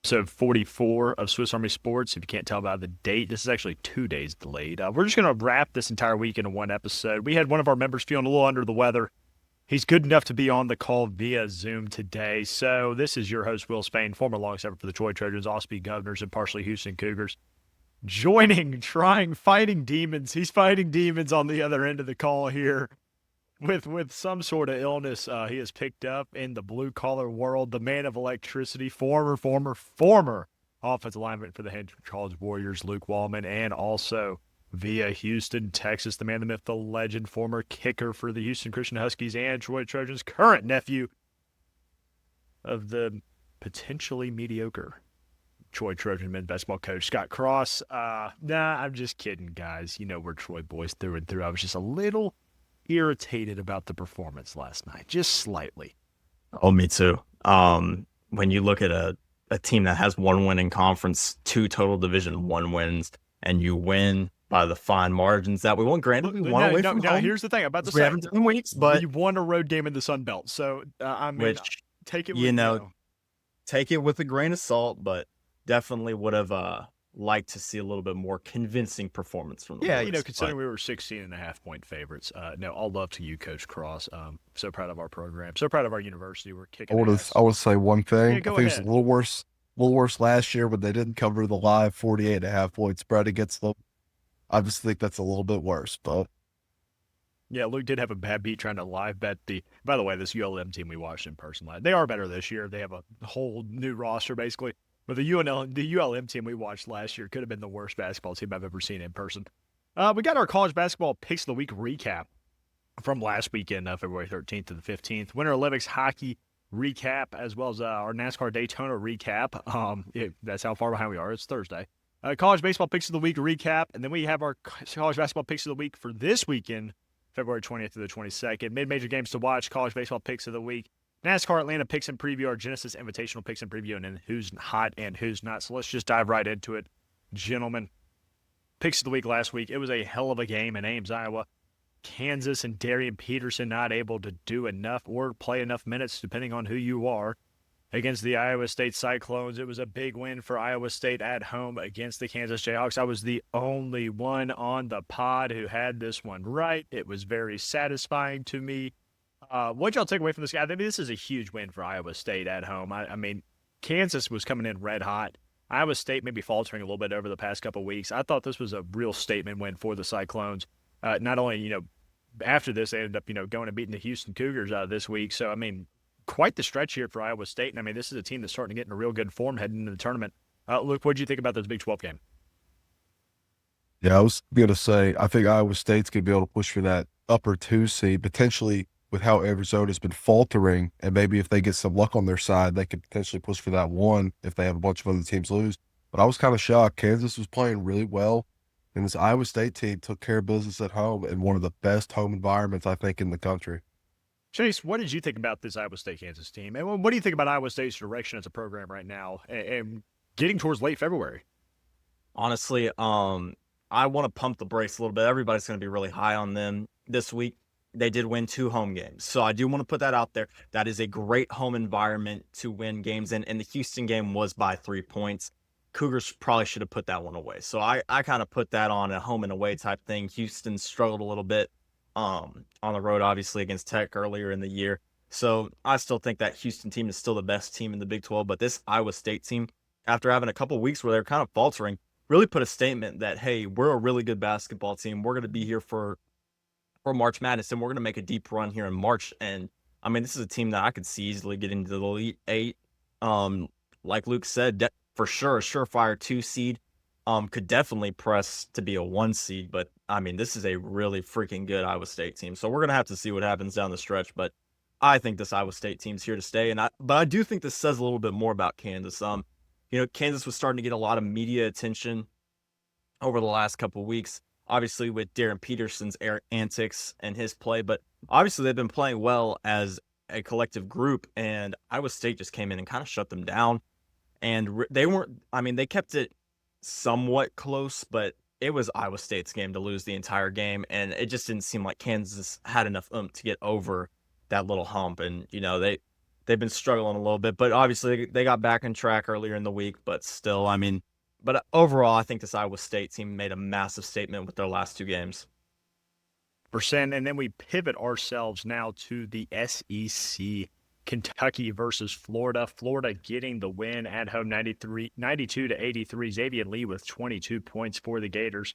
Episode 44 of Swiss Army Sports. If you can't tell by the date, this is actually 2 days delayed. We're just going to wrap this entire week into one episode. We had one of our members feeling a little under the weather. He's good enough to be on the call via Zoom today. So this is your host, Will Spain, former long snapper for the Troy Trojans, Ospey Governors, and partially Houston Cougars. Fighting demons. He's fighting demons on the other end of the call here with some sort of illness he has picked up in the blue collar world. The man of electricity, former offensive lineman for the Hendrick College Warriors, Luke Wallman, and also via Houston, Texas, the man, the myth, the legend, former kicker for the Houston Christian Huskies and Troy Trojans, current nephew of the potentially mediocre Troy Trojan men's basketball coach, Scott Cross. I'm just kidding, guys. You know we're Troy boys through and through. I was just a little irritated about the performance last night, just slightly. Oh, me too. When you look at a team that has one win in conference, two total Division One wins, and you win by the fine margins that we won. Granted, we won away from home. Here's the thing about the we haven't done weeks, but we won a road game in the Sun Belt, so take it with take it with a grain of salt, but definitely would have liked to see a little bit more convincing performance from the Warriors. Considering we were 16.5-point favorites. All love to you, Coach Cross. So proud of our program. So proud of our university. We're kicking ass. I would say one thing. Yeah, go I think ahead. it's a little worse last year when they didn't cover the live 48.5-point spread against them. I just think that's a little bit worse, but yeah, Luke did have a bad beat trying to live bet by the way, this ULM team we watched in person. They are better this year. They have a whole new roster basically. But the ULM team we watched last year could have been the worst basketball team I've ever seen in person. We got our college basketball picks of the week recap from last weekend, February 13th to the 15th. Winter Olympics hockey recap, as well as our NASCAR Daytona recap. That's how far behind we are. It's Thursday. College baseball picks of the week recap, and then we have our college basketball picks of the week for this weekend, February 20th to the 22nd. Mid-major games to watch, college baseball picks of the week. NASCAR Atlanta picks and preview, our Genesis Invitational picks and preview, and then who's hot and who's not. So let's just dive right into it, gentlemen. Picks of the week last week. It was a hell of a game in Ames, Iowa. Kansas and Darian Peterson not able to do enough or play enough minutes, depending on who you are, against the Iowa State Cyclones. It was a big win for Iowa State at home against the Kansas Jayhawks. I was the only one on the pod who had this one right. It was very satisfying to me. What y'all take away from this guy? I think this is a huge win for Iowa State at home. I mean, Kansas was coming in red hot. Iowa State maybe faltering a little bit over the past couple of weeks. I thought this was a real statement win for the Cyclones. Not only, after this, they ended up, going and beating the Houston Cougars this week. So, I mean, quite the stretch here for Iowa State. And, I mean, this is a team that's starting to get in a real good form heading into the tournament. Luke, what did you think about this Big 12 game? yeah, I was going to say, I think Iowa State's going to be able to push for that upper 2 seed, potentially with how Arizona's been faltering, and maybe if they get some luck on their side, they could potentially push for that 1 if they have a bunch of other teams lose. But I was kind of shocked. Kansas was playing really well, and this Iowa State team took care of business at home in one of the best home environments, I think, in the country. Chase, what did you think about this Iowa State-Kansas team? And what do you think about Iowa State's direction as a program right now and getting towards late February? Honestly, I want to pump the brakes a little bit. Everybody's going to be really high on them this week. They did win 2 home games. So I do want to put that out there. That is a great home environment to win games in. And the Houston game was by 3 points. Cougars probably should have put that one away. So I kind of put that on a home and away type thing. Houston struggled a little bit on the road, obviously, against Tech earlier in the year. So I still think that Houston team is still the best team in the Big 12. But this Iowa State team, after having a couple of weeks where they're kind of faltering, really put a statement that, hey, we're a really good basketball team. We're going to be here for March Madness, and we're going to make a deep run here in March. And, I mean, this is a team that I could see easily get into the Elite Eight. Like Luke said, for sure, a surefire 2 seed. Could definitely press to be a 1 seed. But, I mean, this is a really freaking good Iowa State team. So we're going to have to see what happens down the stretch. But I think this Iowa State team's here to stay. But I do think this says a little bit more about Kansas. Kansas was starting to get a lot of media attention over the last couple of weeks. Obviously with Darren Peterson's antics and his play, but obviously they've been playing well as a collective group, and Iowa State just came in and kind of shut them down. And they kept it somewhat close, but it was Iowa State's game to lose the entire game, and it just didn't seem like Kansas had enough to get over that little hump. And, they they've been struggling a little bit, but obviously they got back on track earlier in the week. But still, I mean, but overall, I think this Iowa State team made a massive statement with their last 2 games. Percent, and then we pivot ourselves now to the SEC. Kentucky versus Florida. Florida getting the win at home 92-83. Xavier Lee with 22 points for the Gators.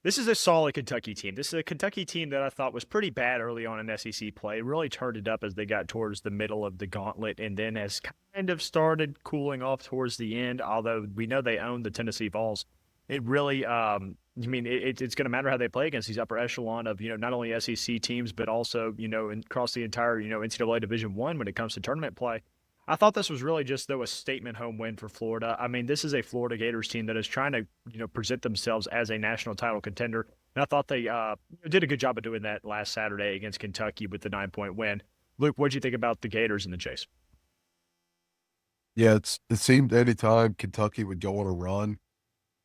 This is a solid Kentucky team. This is a Kentucky team that I thought was pretty bad early on in SEC play. Really turned it up as they got towards the middle of the gauntlet and then has kind of started cooling off towards the end, although we know they own the Tennessee Vols. It really, it's going to matter how they play against these upper echelon of, not only SEC teams, but also, across the entire, NCAA Division I when it comes to tournament play. I thought this was really just, though, a statement home win for Florida. I mean, this is a Florida Gators team that is trying to, present themselves as a national title contender. And I thought they did a good job of doing that last Saturday against Kentucky with the 9-point win. Luke, what did you think about the Gators in the chase? Yeah, it seemed anytime Kentucky would go on a run,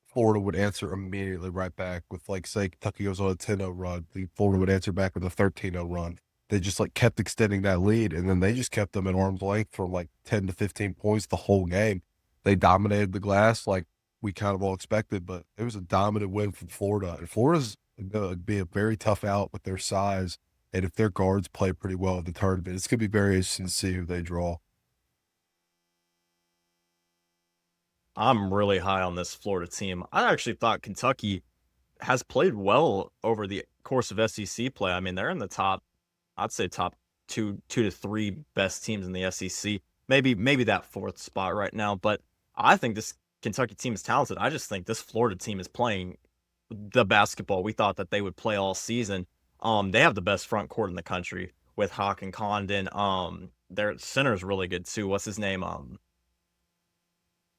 Florida would answer immediately right back with, like, say Kentucky goes on a 10-0 run, Florida would answer back with a 13-0 run. They just, like, kept extending that lead, and then they just kept them at arm's length from, like, 10 to 15 points the whole game. They dominated the glass like we kind of all expected, but it was a dominant win from Florida. And Florida's going to be a very tough out with their size, and if their guards play pretty well in the tournament, it's going to be very interesting to see who they draw. I'm really high on this Florida team. I actually thought Kentucky has played well over the course of SEC play. I mean, they're in the top, I'd say top two to three best teams in the SEC. Maybe that 4th spot right now. But I think this Kentucky team is talented. I just think this Florida team is playing the basketball we thought that they would play all season. They have the best front court in the country with Hawk and Condon. Their center is really good too. What's his name?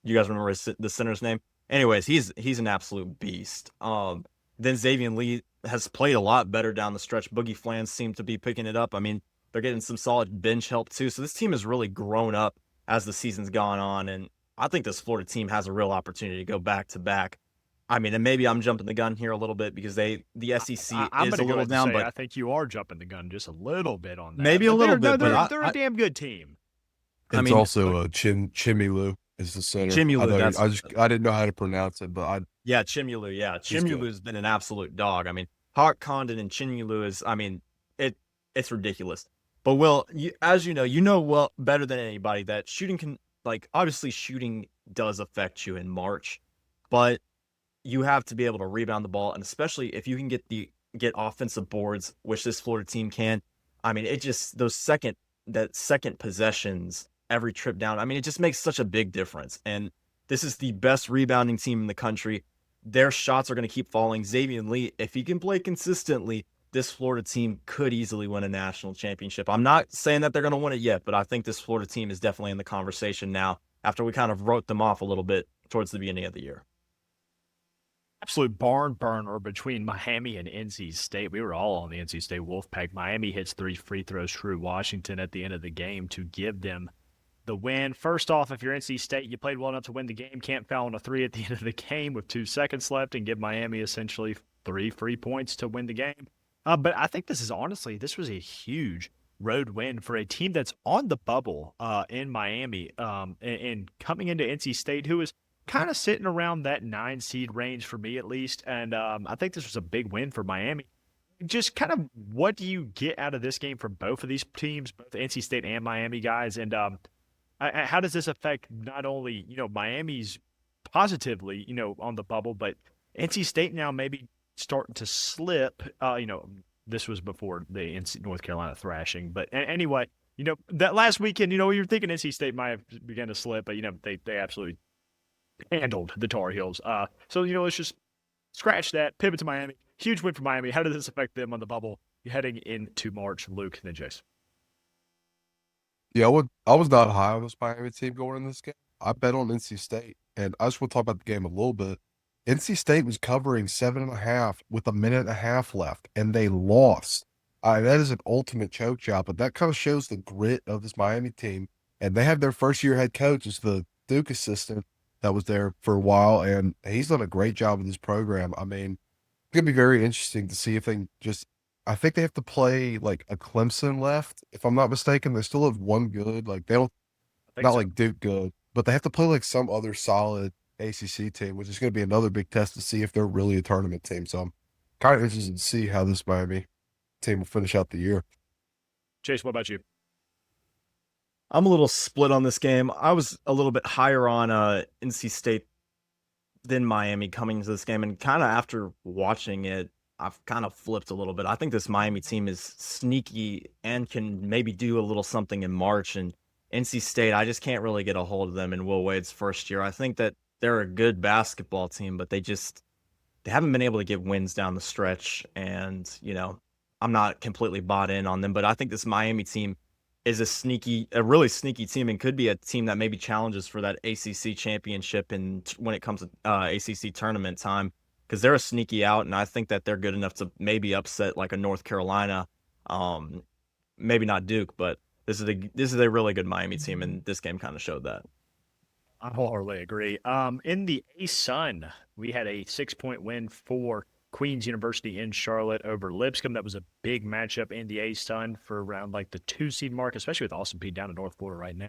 You guys remember the center's name? Anyways, he's an absolute beast. Then Xavier Lee has played a lot better down the stretch. Boogie Flans seem to be picking it up. I mean, they're getting some solid bench help too. So this team has really grown up as the season's gone on. And I think this Florida team has a real opportunity to go back to back. I mean, and maybe I'm jumping the gun here a little bit because the SEC I'm is a little down, but I think you are jumping the gun just a little bit on that. Maybe a little bit, but they're a damn good team. It's also Chimilou is the center. Chimilou, I didn't know how to pronounce it, but Chimilou, Chimilou has been an absolute dog. I mean, Hawk Condon and Chimilou is, I mean, it's ridiculous. But Will, as you know well better than anybody that shooting can, like, obviously shooting does affect you in March, but you have to be able to rebound the ball, and especially if you can get offensive boards, which this Florida team can. I mean, it just that second possessions every trip down. I mean, it just makes such a big difference. And this is the best rebounding team in the country. Their shots are going to keep falling. Xavier Lee, if he can play consistently, this Florida team could easily win a national championship. I'm not saying that they're going to win it yet, but I think this Florida team is definitely in the conversation now after we kind of wrote them off a little bit towards the beginning of the year. Absolute barn burner between Miami and NC State. We were all on the NC State Wolfpack. Miami hits 3 free throws through Washington at the end of the game to give them the win. First off, if you're NC State, you played well enough to win the game. Can't foul on a 3 at the end of the game with 2 seconds left and give Miami essentially 3 free points to win the game. But I think this was a huge road win for a team that's on the bubble in Miami and coming into NC State, who is kind of sitting around that 9 seed range for me at least. And I think this was a big win for Miami. Just kind of what do you get out of this game from both of these teams, both NC State and Miami guys? And how does this affect not only, Miami's positively, on the bubble, but NC State now maybe starting to slip? This was before the North Carolina thrashing. But anyway, that last weekend, you're thinking NC State might have begun to slip, but, they absolutely handled the Tar Heels. So, let's just scratch that, pivot to Miami. Huge win for Miami. How does this affect them on the bubble heading into March? Luke, then Jace. Yeah, I was not high on this Miami team going in this game. I bet on NC State, and I just want to talk about the game a little bit. NC State was covering 7.5 with 1.5 minutes left, and they lost. That is an ultimate choke job, but that kind of shows the grit of this Miami team. And they have their first-year head coach as the Duke assistant that was there for a while, and he's done a great job with this program. I mean, it's going to be very interesting to see if they can just I think they have to play like a Clemson left, if I'm not mistaken. They still have one good, like they don't I think not so. like Duke good, but they have to play like some other solid ACC team, which is going to be another big test to see if they're really a tournament team. So I'm kind of interested to see how this Miami team will finish out the year. Chase, what about you? I'm a little split on this game. I was a little bit higher on NC State than Miami coming into this game, and kind of after watching it, I've kind of flipped a little bit. I think this Miami team is sneaky and can maybe do a little something in March. And NC State, I just can't really get a hold of them in Will Wade's first year. I think that they're a good basketball team, but they haven't been able to get wins down the stretch. And I'm not completely bought in on them, but I think this Miami team is a really sneaky team, and could be a team that maybe challenges for that ACC championship and when it comes to ACC tournament time, because they're a sneaky out, and I think that they're good enough to maybe upset like a North Carolina, um, maybe not Duke, but this is a really good Miami team, and this game kind of showed that. I wholeheartedly agree. In the A-Sun, we had a 6-point win for Queens University in Charlotte over Lipscomb. That was a big matchup in the A-Sun for around like the 2 seed mark, especially with Austin Peay down in North Florida right now.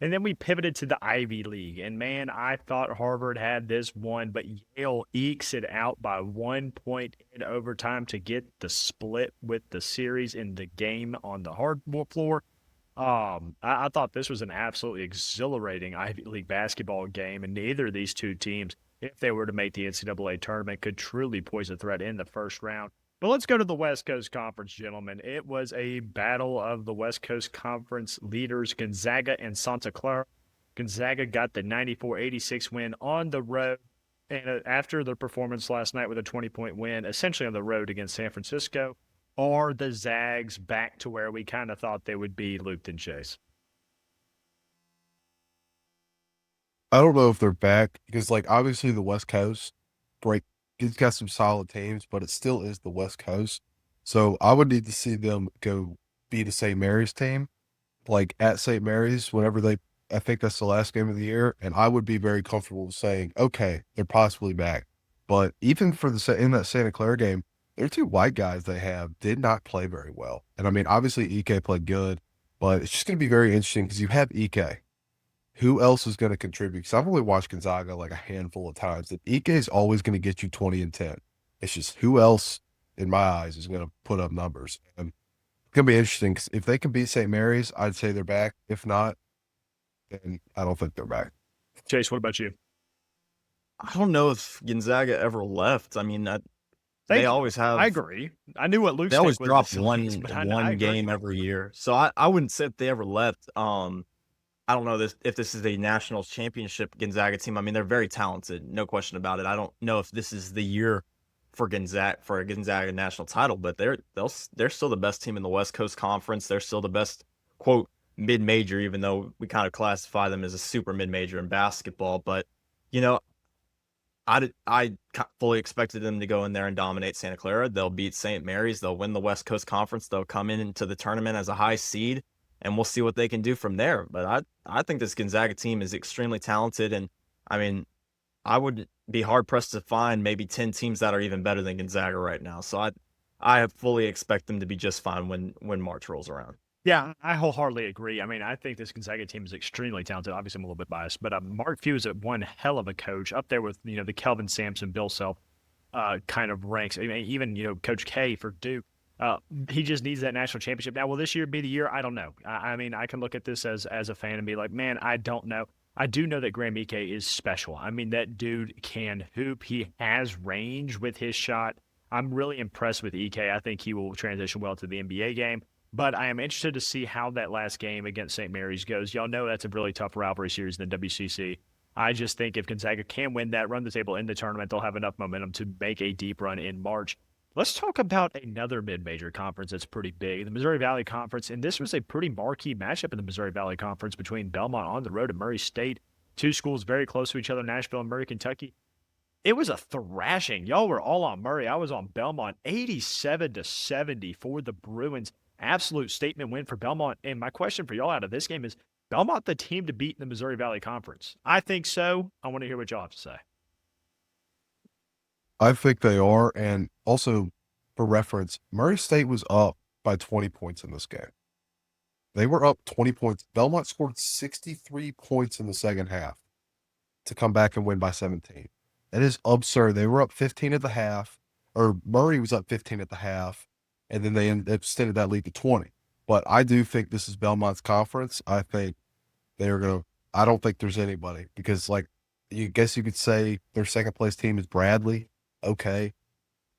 And then we pivoted to the Ivy League. And man, I thought Harvard had this one, but Yale ekes it out by 1 point in overtime to get the split with the series in the game on the hardwood floor. I thought this was an absolutely exhilarating Ivy League basketball game, and neither of these two teams, if they were to make the NCAA tournament, could truly pose a threat in the first round. But let's go to the West Coast Conference, gentlemen. It was a battle of the West Coast Conference leaders, Gonzaga and Santa Clara. Gonzaga got the 94-86 win on the road. And after their performance last night with a 20-point win, essentially on the road against San Francisco, are the Zags back to where we kind of thought they would be, Luke and Chase? I don't know if they're back because, like, obviously the West Coast break it's got some solid teams, but it still is the West Coast. So I would need to see them go beat a St. Mary's team, like at St. Mary's, whenever they. I think that's the last game of the year, and I would be very comfortable saying, okay, they're possibly back. But even for in that Santa Clara game, their two white guys they have did not play very well. And I mean, obviously Ike played good, but it's just going to be very interesting because you have Ike. Who else is going to contribute? Because I've only watched Gonzaga like a handful of times. And Ike is always going to get you 20 and 10. It's just who else, in my eyes, is going to put up numbers. And it's going to be interesting because if they can beat St. Mary's, I'd say they're back. If not, then I don't think they're back. Chase, what about you? I don't know if Gonzaga ever left. I mean, Thank they you. always have. I agree. I knew what Luke's They always take was drop the one Celtics, but I one agree. game every year, so I wouldn't say that they ever left. I don't know if this is a national championship Gonzaga team. I mean, they're very talented, no question about it. I don't know if this is the year for a Gonzaga national title, but they're still the best team in the West Coast Conference. They're still the best quote mid-major, even though we kind of classify them as a super mid-major in basketball. But you know, I fully expected them to go in there and dominate Santa Clara. They'll beat St. Mary's. They'll win the West Coast Conference. They'll come into the tournament as a high seed, and we'll see what they can do from there. But I think this Gonzaga team is extremely talented, and I mean, I would be hard pressed to find maybe 10 teams that are even better than Gonzaga right now. So I fully expect them to be just fine when March rolls around. Yeah, I wholeheartedly agree. I mean, I think this Gonzaga team is extremely talented. Obviously, I'm a little bit biased, but Mark Few is one hell of a coach, up there with the Kelvin Sampson, Bill Self kind of ranks. I mean, even Coach K for Duke. He just needs that national championship. Now, will this year be the year? I don't know. I mean, I can look at this as a fan and be like, man, I don't know. I do know that Graham Ike is special. I mean, that dude can hoop. He has range with his shot. I'm really impressed with Ike. I think he will transition well to the NBA game. But I am interested to see how that last game against St. Mary's goes. Y'all know that's a really tough rivalry series in the WCC. I just think if Gonzaga can win that, run the table in the tournament, they'll have enough momentum to make a deep run in March. Let's talk about another mid-major conference that's pretty big, the Missouri Valley Conference. And this was a pretty marquee matchup in the Missouri Valley Conference between Belmont on the road and Murray State. Two schools very close to each other, Nashville and Murray, Kentucky. It was a thrashing. Y'all were all on Murray. I was on Belmont, 87-70 for the Bruins. Absolute statement win for Belmont. And my question for y'all out of this game is, Belmont the team to beat in the Missouri Valley Conference? I think so. I want to hear what y'all have to say. I think they are. And also, for reference, Murray State was up by 20 points in this game. They were up 20 points. Belmont scored 63 points in the second half to come back and win by 17. That is absurd. They were up 15 at the half, or Murray was up 15 at the half, and then they extended that lead to 20. But I do think this is Belmont's conference. I think they're going to – I don't think there's anybody because, like, you guess you could say their second-place team is Bradley. Okay.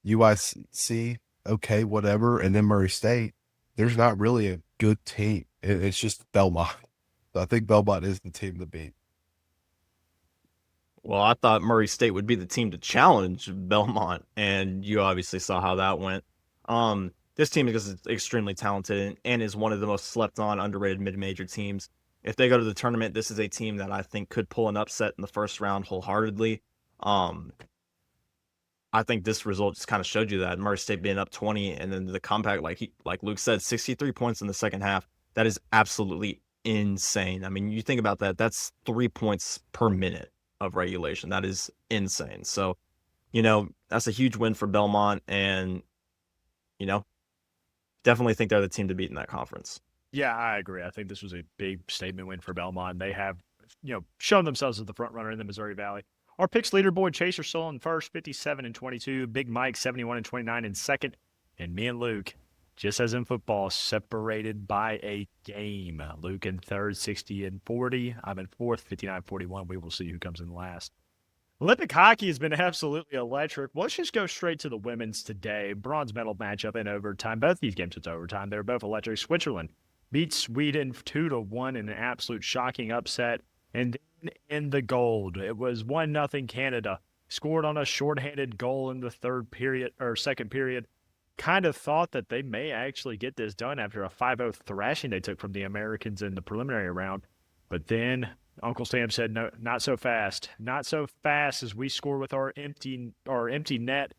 UIC, okay, whatever. And then Murray State, there's not really a good team. It's just Belmont. So I think Belmont is the team to beat. Well, I thought Murray State would be the team to challenge Belmont, and you obviously saw how that went. This team is extremely talented and is one of the most slept-on, underrated mid-major teams. If they go to the tournament, this is a team that I think could pull an upset in the first round wholeheartedly. I think this result just kind of showed you that Murray State being up 20, and then the comeback, like Luke said, 63 points in the second half. That is absolutely insane. I mean, you think about that. That's 3 points per minute of regulation. That is insane. So, that's a huge win for Belmont, and definitely think they're the team to beat in that conference. Yeah, I agree. I think this was a big statement win for Belmont. They have, shown themselves as the front runner in the Missouri Valley. Our picks leaderboard: Chase are still in first, 57-22. Big Mike, 71-29 in second. And me and Luke, just as in football, separated by a game. Luke in third, 60-40. I'm in fourth, 59-41. We will see who comes in last. Olympic hockey has been absolutely electric. Let's just go straight to the women's today. Bronze medal matchup in overtime. Both these games it's overtime. They're both electric. Switzerland beats Sweden 2-1 in an absolute shocking upset. And then in the gold, it was 1-0 Canada. Scored on a shorthanded goal in the second period. Kind of thought that they may actually get this done after a 5-0 thrashing they took from the Americans in the preliminary round. But then Uncle Sam said, no, not so fast. Not so fast as we score with our empty net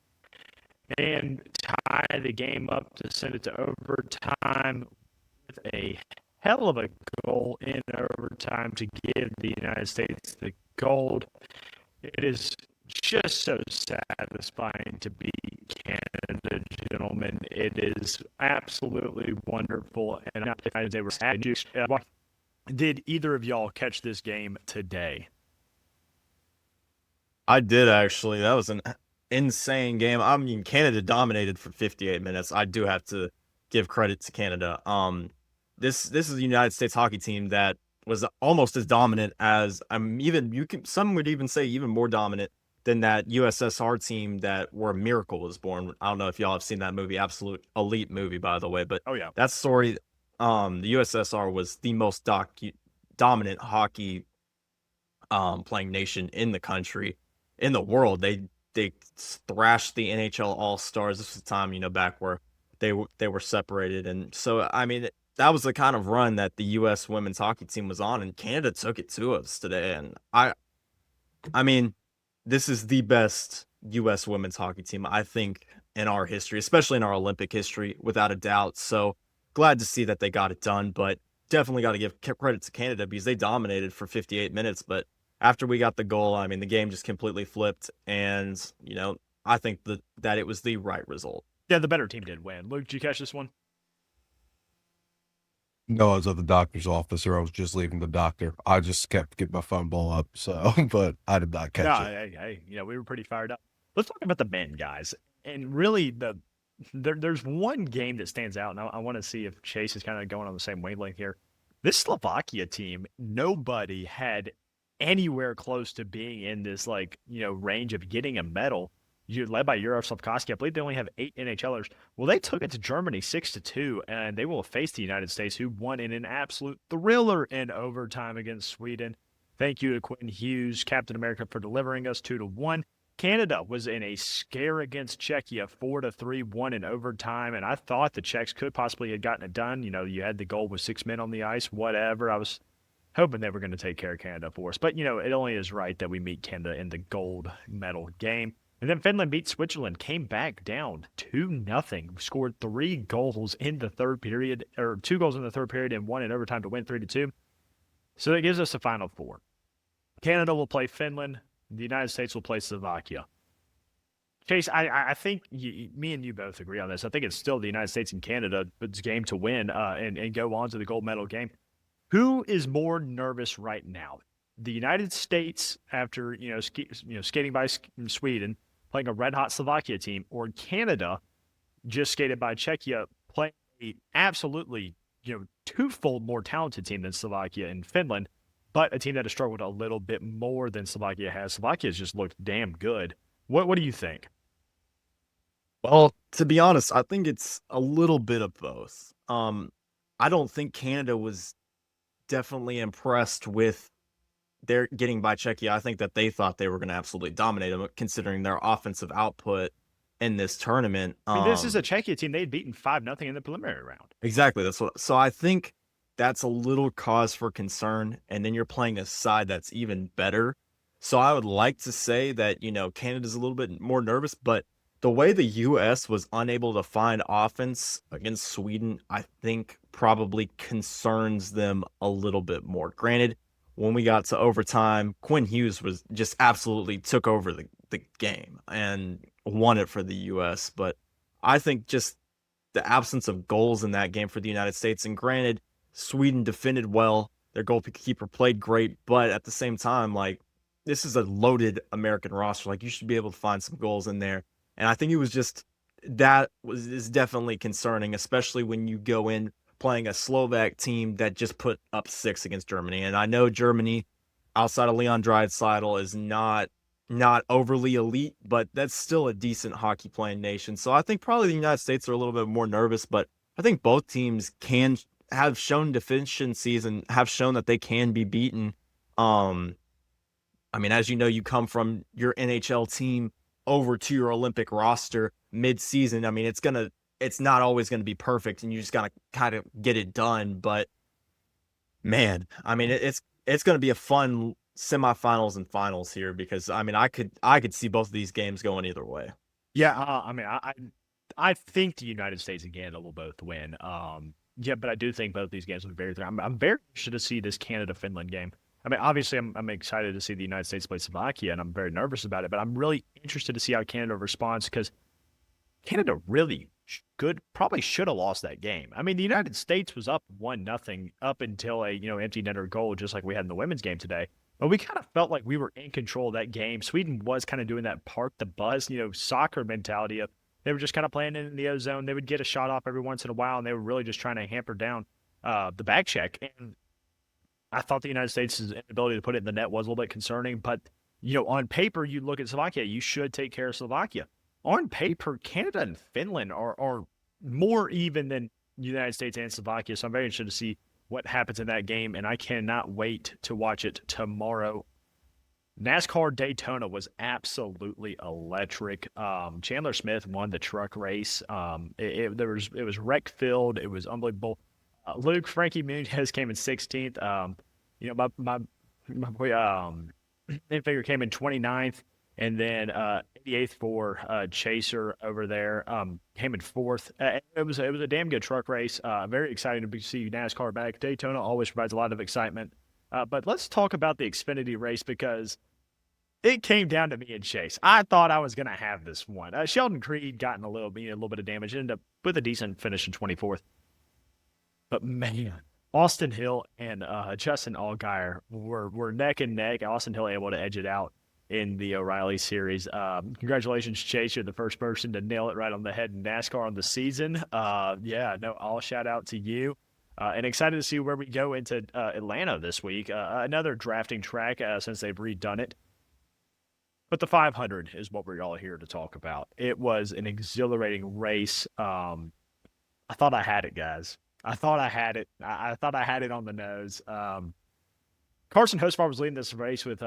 and tie the game up to send it to overtime with a hell of a goal in overtime to give the United States the gold. It is just so satisfying to beat Canada, gentlemen. It is absolutely wonderful. And they were sad. Did either of y'all catch this game today? I did, actually. That was an insane game. I mean, Canada dominated for 58 minutes. I do have to give credit to Canada. This is a United States hockey team that was almost as dominant as some would even say even more dominant than that USSR team where Miracle was born. I don't know if y'all have seen that movie, absolute elite movie, by the way. But oh yeah, that story, the USSR was the most dominant hockey playing nation in the country, in the world. They thrashed the NHL All-Stars. This was the time, back where they were separated, and so I mean that was the kind of run that the U.S. women's hockey team was on, and Canada took it to us today. And I mean, this is the best U.S. women's hockey team, I think, in our history, especially in our Olympic history, without a doubt. So glad to see that they got it done, but definitely got to give credit to Canada because they dominated for 58 minutes. But after we got the goal, I mean, the game just completely flipped, and I think that it was the right result. Yeah, the better team did win. Luke, did you catch this one? No, I was at the doctor's office, or I was just leaving the doctor. I just kept getting my phone blown up, so but I did not catch it. Hey, we were pretty fired up. Let's talk about the men, guys. And really, there's one game that stands out, and I want to see if Chase is kind of going on the same wavelength here. This Slovakia team, nobody had anywhere close to being in this range of getting a medal. You're led by Yaroslav Koski. I believe they only have 8 NHLers. Well, they took it to Germany 6-2, and they will face the United States, who won in an absolute thriller in overtime against Sweden. Thank you to Quentin Hughes, Captain America, for delivering us 2-1. Canada was in a scare against Czechia, 4-3, won in overtime, and I thought the Czechs could possibly have gotten it done. You had the goal with 6 men on the ice, whatever. I was hoping they were going to take care of Canada for us. But, it only is right that we meet Canada in the gold medal game. And then Finland beat Switzerland, came back down 2-0, scored 3 goals in the third period, or 2 goals in the third period and 1 in overtime to win 3-2. So that gives us a final 4. Canada will play Finland. The United States will play Slovakia. Chase, I think me and you both agree on this. I think it's still the United States and Canada's game to win and go on to the gold medal game. Who is more nervous right now? The United States after skating by Sweden, playing a red hot Slovakia team, or Canada just skated by Czechia, playing a absolutely twofold more talented team than Slovakia and Finland, but a team that has struggled a little bit more than Slovakia has. Slovakia has just looked damn good. What do you think? Well, to be honest, I think it's a little bit of both. I don't think Canada was definitely impressed with their getting by Czechia. I think that they thought they were going to absolutely dominate them, considering their offensive output in this tournament. I mean, this is a Czechia team they had beaten 5-0 in the preliminary round. Exactly. So I think that's a little cause for concern. And then you're playing a side that's even better. So I would like to say that, Canada's a little bit more nervous, but the way the U.S. was unable to find offense against Sweden, I think probably concerns them a little bit more. Granted, when we got to overtime, Quinn Hughes was just absolutely took over the game and won it for the U.S. But I think just the absence of goals in that game for the United States, and granted, Sweden defended well, their goalkeeper played great, but at the same time, like, this is a loaded American roster. Like, you should be able to find some goals in there. And I think it was just is definitely concerning, especially when you go in playing a Slovak team that just put up 6 against Germany. And I know Germany, outside of Leon Draisaitl, is not overly elite, but that's still a decent hockey playing nation. So I think probably the United States are a little bit more nervous, but I think both teams have shown deficiencies and have shown that they can be beaten. I mean, as you know, you come from your NHL team over to your Olympic roster mid-season. I mean, it's not always going to be perfect, and you just got to kind of get it done. But man, I mean, it's going to be a fun semifinals and finals here, because I mean, I could see both of these games going either way. Yeah, I mean, I think the United States and Canada will both win. Yeah, but I do think both these games will be very. I'm very interested to see this Canada-Finland game. I mean, obviously, I'm excited to see the United States play Slovakia, and I'm very nervous about it. But I'm really interested to see how Canada responds, because Canada really probably should have lost that game. I mean, the United States was up 1-0 up until a empty netter goal, just like we had in the women's game today. But we kind of felt like we were in control of that game. Sweden was kind of doing that park the bus, soccer mentality of they were just kind of playing in the O zone. They would get a shot off every once in a while, and they were really just trying to hamper down the back check. And I thought the United States' inability to put it in the net was a little bit concerning. But, on paper, you look at Slovakia, you should take care of Slovakia. On paper, Canada and Finland are more even than the United States and Slovakia. So I'm very interested to see what happens in that game, and I cannot wait to watch it tomorrow. NASCAR Daytona was absolutely electric. Chandler Smith won the truck race. It was wreck filled. It was unbelievable. Luke Frankie Muniz came in 16th. My boy Infigure came in 29th, and then 88th for Chaser over there came in 4th. It was a damn good truck race. Very exciting to see NASCAR back. Daytona always provides a lot of excitement. But let's talk about the Xfinity race, because it came down to me and Chase. I thought I was going to have this one. Sheldon Creed got in a little bit of damage, ended up with a decent finish in 24th. But man, Austin Hill and Justin Allgaier were neck and neck. Austin Hill able to edge it out in the O'Reilly Series. Congratulations, Chase. You're the first person to nail it right on the head in NASCAR on the season. All shout out to you. And excited to see where we go into Atlanta this week. Another drafting track since they've redone it. But the 500 is what we're all here to talk about. It was an exhilarating race. I thought I had it, guys. I thought I had it. I thought I had it on the nose. Carson Hocevar was leading this race with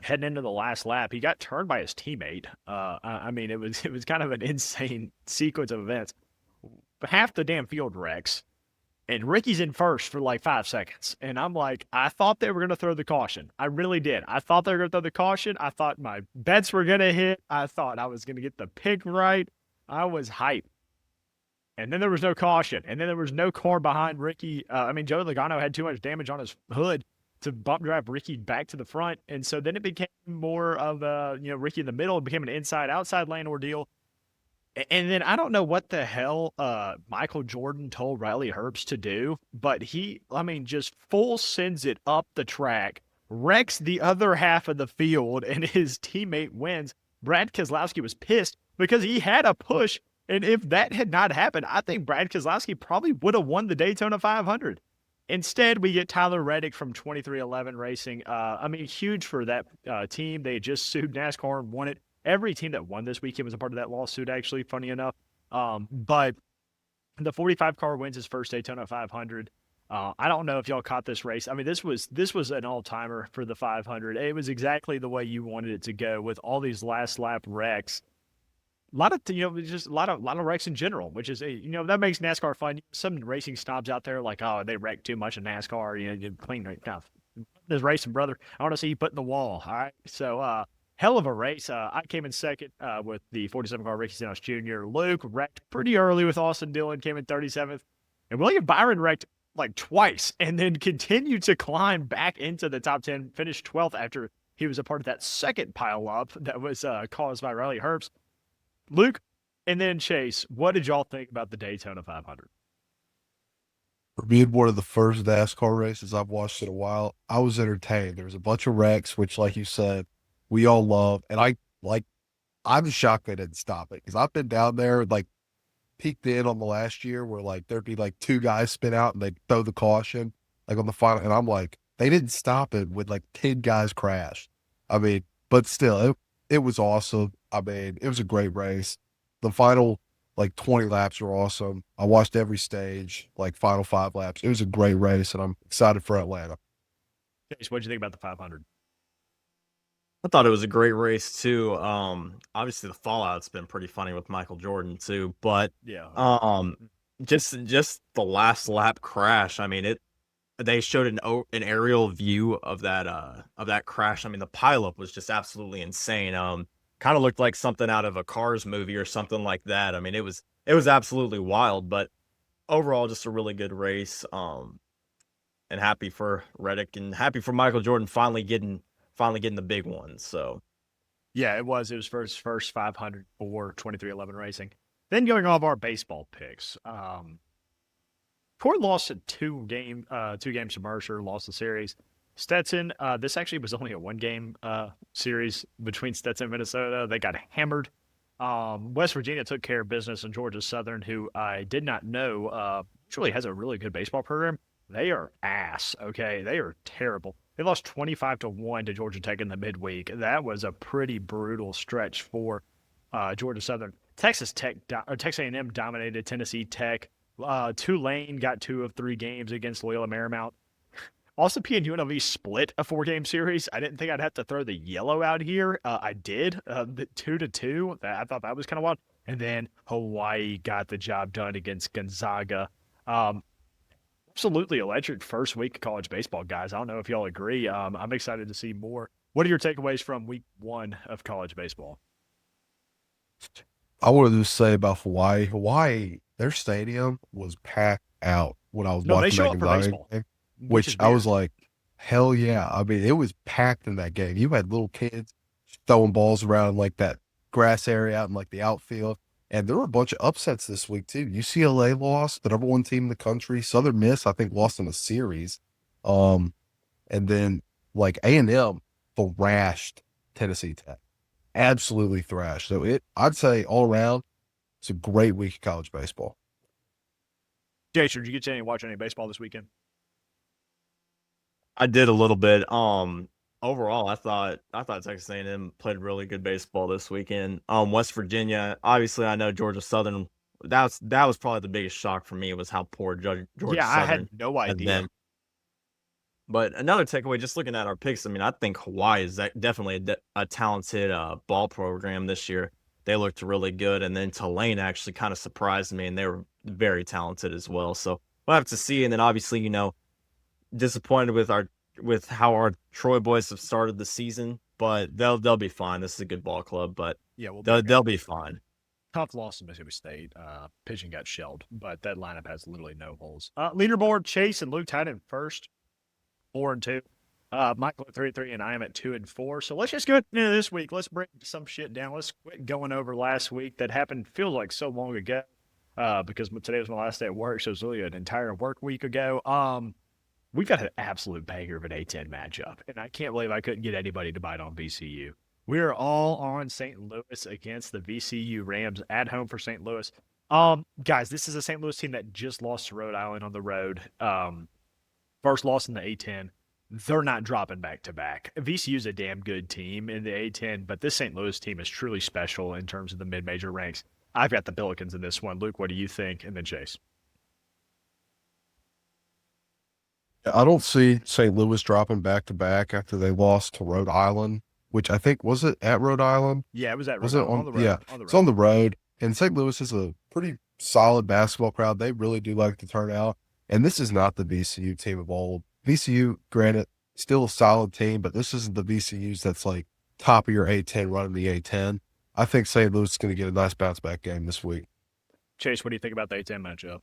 heading into the last lap. He got turned by his teammate. I mean, it was kind of an insane sequence of events. Half the damn field wrecks, and Ricky's in first for like 5 seconds. And I'm like, I thought they were going to throw the caution. I really did. I thought they were going to throw the caution. I thought my bets were going to hit. I thought I was going to get the pick right. I was hyped. And then there was no caution. And then there was no car behind Ricky. Joey Logano had too much damage on his hood. to bump drive Ricky back to the front. And so then it became more of Ricky in the middle. It became an inside outside lane ordeal. And then I don't know what the hell Michael Jordan told Riley Herbst to do, but just full sends it up the track, wrecks the other half of the field, and his teammate wins. Brad Keselowski was pissed because he had a push. And if that had not happened, I think Brad Keselowski probably would have won the Daytona 500. Instead, we get Tyler Reddick from 23XI Racing. Huge for that team. They just sued NASCAR and won it. Every team that won this weekend was a part of that lawsuit, actually, funny enough. But the 45 car wins his first Daytona 500. I don't know if y'all caught this race. I mean, this was an all-timer for the 500. It was exactly the way you wanted it to go with all these last lap wrecks. A lot of just a lot of wrecks in general, which is that makes NASCAR fun. Some racing snobs out there like, oh, they wreck too much in NASCAR. You clean right now. This racing, brother. I want to see you put in the wall. All right, so hell of a race. I came in second with the 47 car Ricky Stenhouse Jr. Luke wrecked pretty early with Austin Dillon, came in 37th, and William Byron wrecked like twice, and then continued to climb back into the top 10. Finished 12th after he was a part of that second pile up that was caused by Riley Herbst. Luke, and then Chase, what did y'all think about the Daytona 500? For being one of the first NASCAR races I've watched in a while, I was entertained. There was a bunch of wrecks, which, like you said, we all love. And I'm shocked they didn't stop it because I've been down there, like, peeked in on the last year where, like, there'd be, like, two guys spin out and they'd throw the caution, like, on the final. And I'm like, they didn't stop it when, like, 10 guys crashed. But still, it was awesome. It was a great race. The final, like, 20 laps were awesome. I watched every stage, like, final 5 laps. It was a great race, and I'm excited for Atlanta. Chase, what did you think about the 500? I thought it was a great race too. Obviously the fallout's been pretty funny with Michael Jordan too, but Yeah. just the last lap crash. I mean, they showed an aerial view of that crash. I mean, the pileup was just absolutely insane. Kind of looked like something out of a Cars movie or something like that. I mean, it was absolutely wild, but overall just a really good race. And happy for Reddick and happy for Michael Jordan finally getting the big one. So Yeah, it was. It was for his first 500 for 23XI Racing. Then going off our baseball picks. Ford lost a two games to Mercer, lost the series. Stetson, this actually was only a one-game series between Stetson and Minnesota. They got hammered. West Virginia took care of business in Georgia Southern, who I did not know actually has a really good baseball program. They are ass, okay? They are terrible. They lost 25-1 to Georgia Tech in the midweek. That was a pretty brutal stretch for Georgia Southern. Texas A&M dominated Tennessee Tech. Tulane got 2 of 3 games against Loyola Marymount. Austin P and UNLV split a 4-game series. I didn't think I'd have to throw the yellow out here. I did. The 2-2. I thought that was kind of wild. And then Hawaii got the job done against Gonzaga. Absolutely electric first week of college baseball, guys. I don't know if y'all agree. I'm excited to see more. What are your takeaways from week 1 of college baseball? I wanted to say about Hawaii. Hawaii, their stadium was packed out when I was No, they watching show that up for Gonzaga baseball, game, which is which I was weird. like, hell yeah. It was packed in that game. You had little kids throwing balls around like that grass area out in like the outfield. And there were a bunch of upsets this week too. UCLA lost, the number 1 team in the country. Southern Miss, I think, lost in a series. And then like A&M thrashed Tennessee Tech. Absolutely thrashed. So I'd say all around, it's a great week of college baseball. Jason, did you get to watch any baseball this weekend? I did a little bit. Overall, I thought Texas A&M played really good baseball this weekend. West Virginia, obviously, I know Georgia Southern. That was probably the biggest shock for me was how poor Georgia Yeah, I had Southern no has idea. been. But another takeaway, just looking at our picks, I mean, I think Hawaii is definitely a talented ball program this year. They looked really good, and then Tulane actually kind of surprised me, and they were very talented as well. So we'll have to see. And then obviously, disappointed with how our Troy boys have started the season, but they'll be fine. This is a good ball club, but Yeah, we'll they'll be fine. tough loss to Mississippi State. Pitching got shelled, but that lineup has literally no holes. Leaderboard: Chase and Luke tied in first, 4-2. Michael at 3-3, and I am at 2-4. So let's just go into this week. Let's break some shit down. Let's quit going over last week. That happened feels like so long ago. Because today was my last day at work, so it's really an entire work week ago. We've got an absolute banger of an A10 matchup, and I can't believe I couldn't get anybody to bite on VCU. We are all on St. Louis against the VCU Rams at home for St. Louis. Guys, this is a St. Louis team that just lost to Rhode Island on the road. First loss in the A10. They're not dropping back to back. VCU's a damn good team in the A10, but this St. Louis team is truly special in terms of the mid-major ranks. I've got the Billikens in this one. Luke, what do you think? And then Chase. I don't see St. Louis dropping back to back after they lost to Rhode Island, which I think was it at Rhode Island? Yeah, it was at Was Rhode it Island, on? on the road. Yeah, On the it's road. on the road. And St. Louis is a pretty solid basketball crowd. They really do like to turn out. And this is not the VCU team of old. VCU, granted, still a solid team, but this isn't the VCUs that's like top of your A10 running the A10. I think St. Louis is going to get a nice bounce back game this week. Chase, what do you think about the A10 matchup?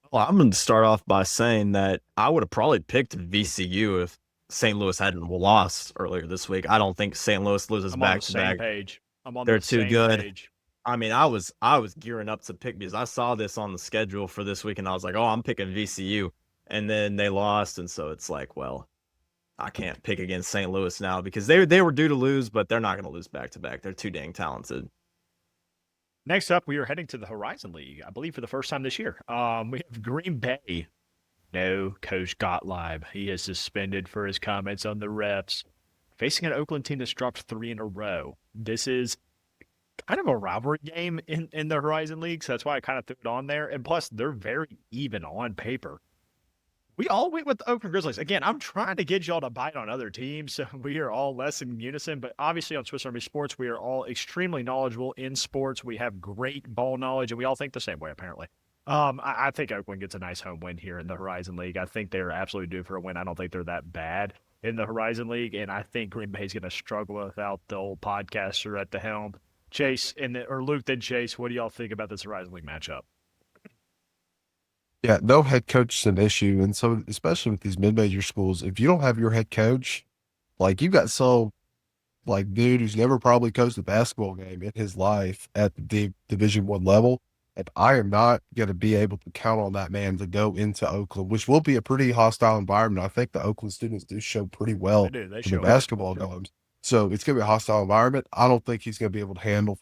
Well, I'm going to start off by saying that I would have probably picked VCU if St. Louis hadn't lost earlier this week. I don't think St. Louis loses I'm on back the to same back. page. I'm on They're the too same good. page. I mean, I was gearing up to pick because I saw this on the schedule for this week, and I was like, oh, I'm picking VCU. And then they lost, and so it's like, well, I can't pick against St. Louis now because they were due to lose, but they're not going to lose back to back. They're too dang talented. Next up, we are heading to the Horizon League, I believe for the first time this year. We have Green Bay. No, Coach Gottlieb. He is suspended for his comments on the refs. Facing an Oakland team that's dropped 3 in a row. This is kind of a rivalry game in the Horizon League, so that's why I kind of threw it on there. And plus, they're very even on paper. We all went with the Oakland Grizzlies. Again, I'm trying to get y'all to bite on other teams, so we are all less in unison. But obviously on Swiss Army Sports, we are all extremely knowledgeable in sports. We have great ball knowledge, and we all think the same way, apparently. I think Oakland gets a nice home win here in the Horizon League. I think they're absolutely due for a win. I don't think they're that bad in the Horizon League, and I think Green Bay's going to struggle without the old podcaster at the helm. Chase or Luke, then Chase, what do y'all think about this Horizon League matchup? Yeah, no head coach is an issue. And so, especially with these mid-major schools, if you don't have your head coach, like you've got some like dude who's never probably coached a basketball game in his life at the Division I level, and I am not going to be able to count on that man to go into Oakland, which will be a pretty hostile environment. I think the Oakland students do show pretty They well do. They in the show up. basketball games. So it's going to be a hostile environment. I don't think he's going to be able to handle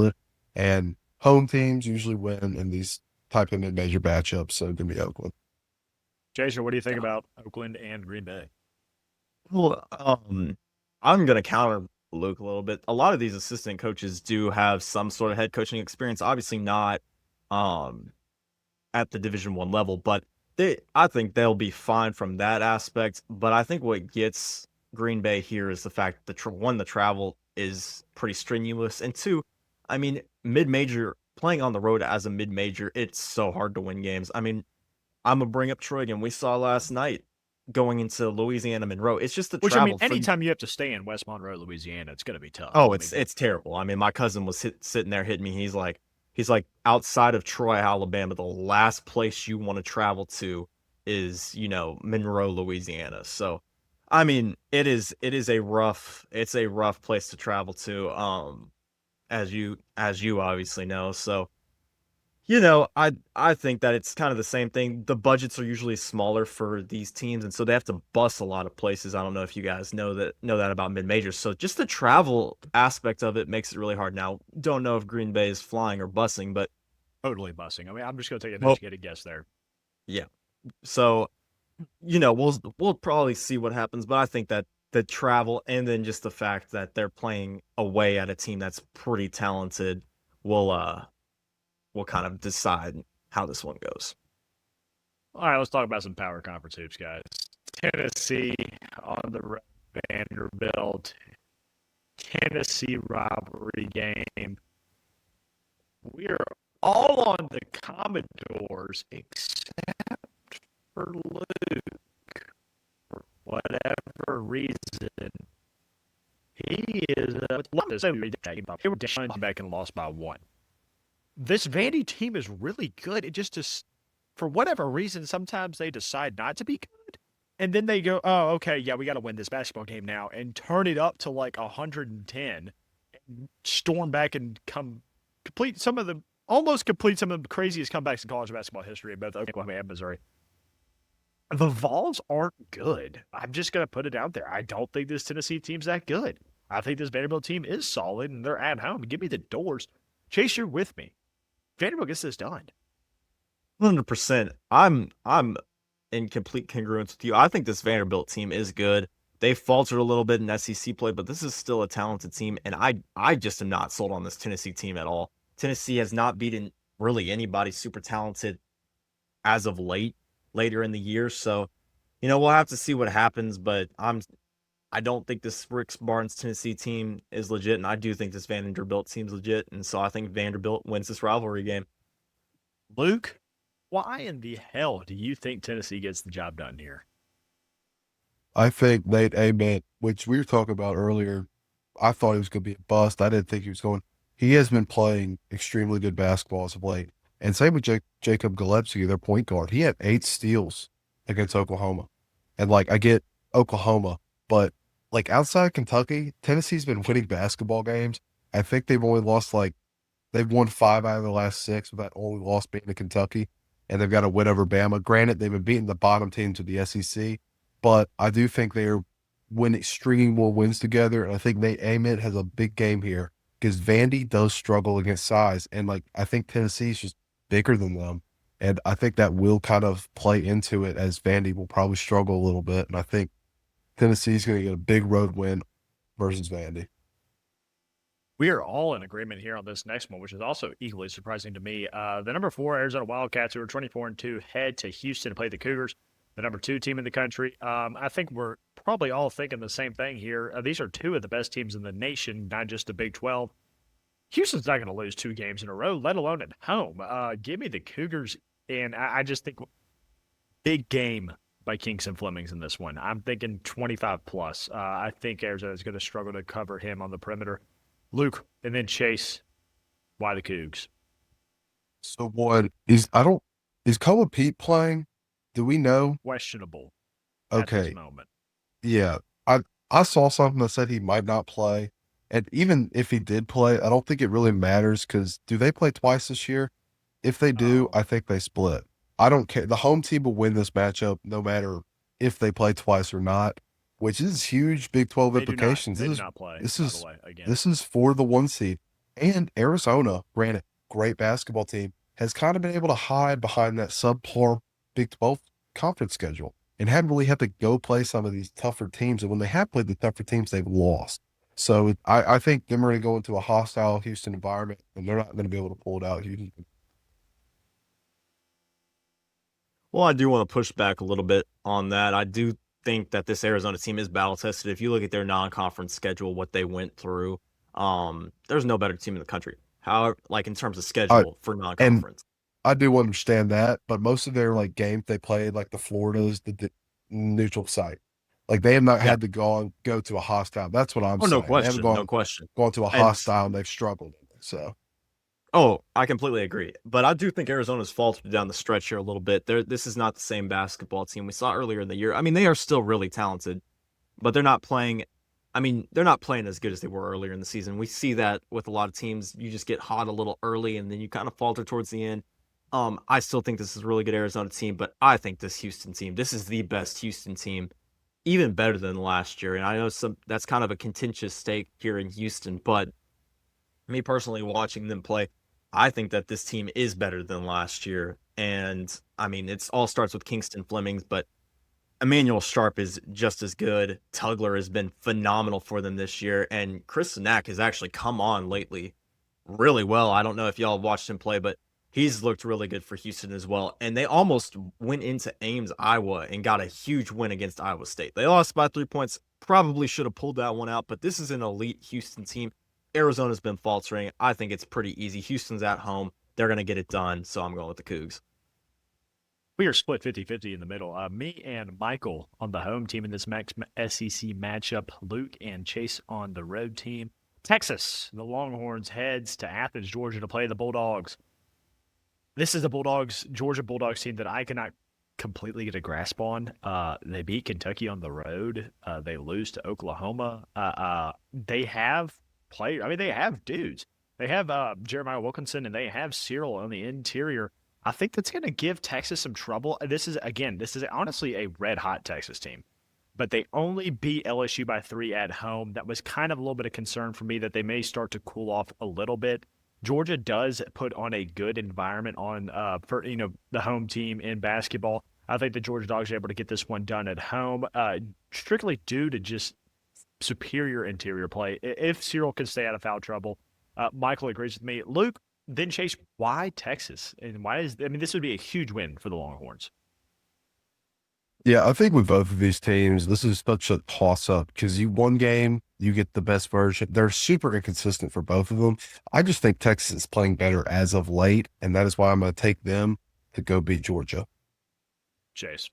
it. And home teams usually win in these type of mid-major matchups. So it's going to be Oakland. Jason, what do you think about Oakland and Green Bay? Well, I'm going to counter Luke a little bit. A lot of these assistant coaches do have some sort of head coaching experience. Obviously not at the Division I level, but I think they'll be fine from that aspect. But I think what gets Green Bay here is the fact that the travel is pretty strenuous, and two, I mean, mid-major playing on the road as a mid-major, it's so hard to win games. I mean, I'm gonna bring up Troy again. We saw last night going into Louisiana Monroe. It's just the Which, I travel. mean, anytime you have to stay in West Monroe, Louisiana, it's going to be tough. Oh, I it's mean, terrible. I mean, my cousin was sitting there hitting me. He's like outside of Troy, Alabama, the last place you want to travel to is, Monroe, Louisiana. So, I mean, it's a rough place to travel to. As you obviously know. So, I think that it's kind of the same thing. The budgets are usually smaller for these teams, and so they have to bus a lot of places. I don't know if you guys know that about mid majors. So just the travel aspect of it makes it really hard. Now, don't know if Green Bay is flying or busing, but totally busing. I mean, I'm just going to take an Well- educated guess there. yeah. So, we'll probably see what happens, but I think that the travel and then just the fact that they're playing away at a team that's pretty talented will kind of decide how this one goes. All right, let's talk about some power conference hoops, guys. Tennessee on the road, Vanderbilt. Tennessee rivalry game. We are all on the Commodores except for Luke. For whatever reason, he is they were down back and lost by 1. This Vandy team is really good. It just is, for whatever reason, sometimes they decide not to be good. And then they go, oh, okay, yeah, we got to win this basketball game now, and turn it up to like 110, and storm back and complete some of the craziest comebacks in college basketball history in both Oklahoma and Missouri. The Vols aren't good. I'm just going to put it out there. I don't think this Tennessee team's that good. I think this Vanderbilt team is solid, and they're at home. Give me the doors. Chase, you're with me. Vanderbilt gets this done. 100%. I'm in complete congruence with you. I think this Vanderbilt team is good. They faltered a little bit in SEC play, but this is still a talented team, and I just am not sold on this Tennessee team at all. Tennessee has not beaten really anybody super talented as of later in the year. So, we'll have to see what happens, but I don't think this Rick Barnes Tennessee team is legit, and I do think this Vanderbilt team's legit, and so I think Vanderbilt wins this rivalry game. Luke, why in the hell do you think Tennessee gets the job done here? I think Nate Ament, which we were talking about earlier, I thought he was going to be a bust. I didn't think he was going. He has been playing extremely good basketball as of late. And same with Jacob Gillespie, their point guard. He had 8 steals against Oklahoma. And, I get Oklahoma, but, outside Kentucky, Tennessee's been winning basketball games. I think they've only lost, they've won 5 out of the last 6, with that only loss being to Kentucky. And they've got a win over Bama. Granted, they've been beating the bottom teams of the SEC, but I do think they are stringing more wins together. And I think Nate Ament has a big game here because Vandy does struggle against size. And, I think Tennessee's just bigger than them. And I think that will kind of play into it, as Vandy will probably struggle a little bit. And I think Tennessee's going to get a big road win versus Vandy. We are all in agreement here on this next one, which is also equally surprising to me. The number 4 Arizona Wildcats, who are 24-2, head to Houston to play the Cougars, the number 2 team in the country. I think we're probably all thinking the same thing here. These are 2 of the best teams in the nation, not just the Big 12. Houston's not going to lose 2 games in a row, let alone at home. Give me the Cougars, and I just think big game by Kingston Flemings in this one. I'm thinking 25 plus. I think Arizona's going to struggle to cover him on the perimeter. Luke, and then Chase, why the Cougs? So what is Koa Pete playing? Do we know? Questionable at Okay. this moment. Yeah. I saw something that said he might not play. And even if he did play, I don't think it really matters because do they play twice this year? If they do, I think they split. I don't care. The home team will win this matchup no matter if they play twice or not, which is huge Big 12 implications. They do not play, this by is the way, again. This is for the 1 seed. And Arizona, granted, great basketball team, has kind of been able to hide behind that subpar Big 12 conference schedule and hadn't really had to go play some of these tougher teams. And when they have played the tougher teams, they've lost. So I think they're going to go into a hostile Houston environment, and they're not going to be able to pull it out. Well, I do want to push back a little bit on that. I do think that this Arizona team is battle tested. If you look at their non-conference schedule, what they went through, there's no better team in the country. However, in terms of schedule for non-conference. I do understand that, but most of their games they played, the Floridas, the neutral site. They have not had to go to a hostile. That's what I'm saying. No question. They haven't No question. gone to a hostile and they've struggled. So. Oh, I completely agree. But I do think Arizona's faltered down the stretch here a little bit. This is not the same basketball team we saw earlier in the year. I mean, they are still really talented, but they're not playing. They're not playing as good as they were earlier in the season. We see that with a lot of teams. You just get hot a little early and then you kind of falter towards the end. I still think this is a really good Arizona team, but I think this Houston team, this is the best Houston team, even better than last year. And I know that's kind of a contentious stake here in Houston, but me personally watching them play, I think that this team is better than last year. And it's all starts with Kingston Flemings, but Emmanuel Sharp is just as good. Tugler has been phenomenal for them this year. And Chris Nack has actually come on lately really well. I don't know if y'all watched him play, but he's looked really good for Houston as well. And they almost went into Ames, Iowa, and got a huge win against Iowa State. They lost by 3 points. Probably should have pulled that one out, but this is an elite Houston team. Arizona's been faltering. I think it's pretty easy. Houston's at home. They're going to get it done, so I'm going with the Cougs. We are split 50-50 in the middle. Me and Michael on the home team in this SEC matchup. Luke and Chase on the road team. Texas, the Longhorns heads to Athens, Georgia to play the Bulldogs. This is the Georgia Bulldogs team that I cannot completely get a grasp on. They beat Kentucky on the road. They lose to Oklahoma. They have players. I mean, they have dudes. They have Jeremiah Wilkinson and they have Cyril on the interior. I think that's going to give Texas some trouble. This is honestly a red hot Texas team, but they only beat LSU by 3 at home. That was kind of a little bit of concern for me that they may start to cool off a little bit. Georgia does put on a good environment on for the home team in basketball. I think the Georgia Dogs are able to get this one done at home, strictly due to just superior interior play. If Cyril can stay out of foul trouble, Michael agrees with me. Luke, then Chase, why Texas? And this would be a huge win for the Longhorns. Yeah, I think with both of these teams, this is such a toss-up because one game, you get the best version. They're super inconsistent for both of them. I just think Texas is playing better as of late, and that is why I'm going to take them to go beat Georgia. Chase.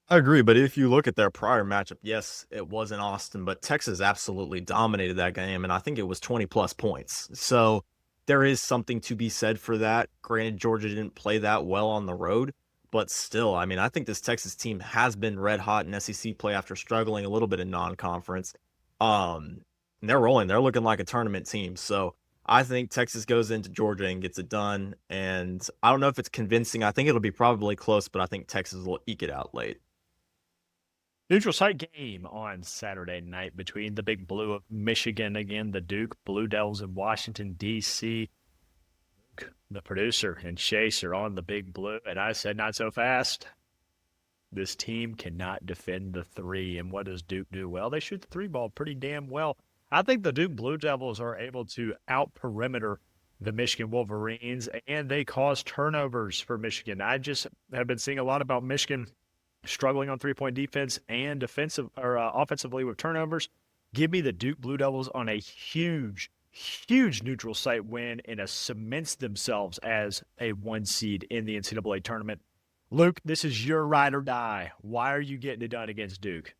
I agree, but if you look at their prior matchup, yes, it was in Austin, but Texas absolutely dominated that game, and I think it was 20-plus points. So there is something to be said for that. Granted, Georgia didn't play that well on the road, but still, I mean, I think this Texas team has been red hot in SEC play after struggling a little bit in non-conference. And they're rolling. They're looking like a tournament team. So I think Texas goes into Georgia and gets it done. And I don't know if it's convincing. I think it'll be probably close, but I think Texas will eke it out late. Neutral site game on Saturday night between the Big Blue of Michigan, again, the Duke Blue Devils in Washington, D.C. The producer and Chase are on the Big Blue, and I said, not so fast. This team cannot defend the three. And what does Duke do? Well, they shoot the three ball pretty damn well. I think the Duke Blue Devils are able to out-perimeter the Michigan Wolverines, and they cause turnovers for Michigan. I just have been seeing a lot about Michigan struggling on three-point defense and offensively with turnovers. Give me the Duke Blue Devils on a huge neutral site win and cements themselves as a 1 seed in the NCAA tournament. Luke, this is your ride or die. Why are you getting it done against Duke?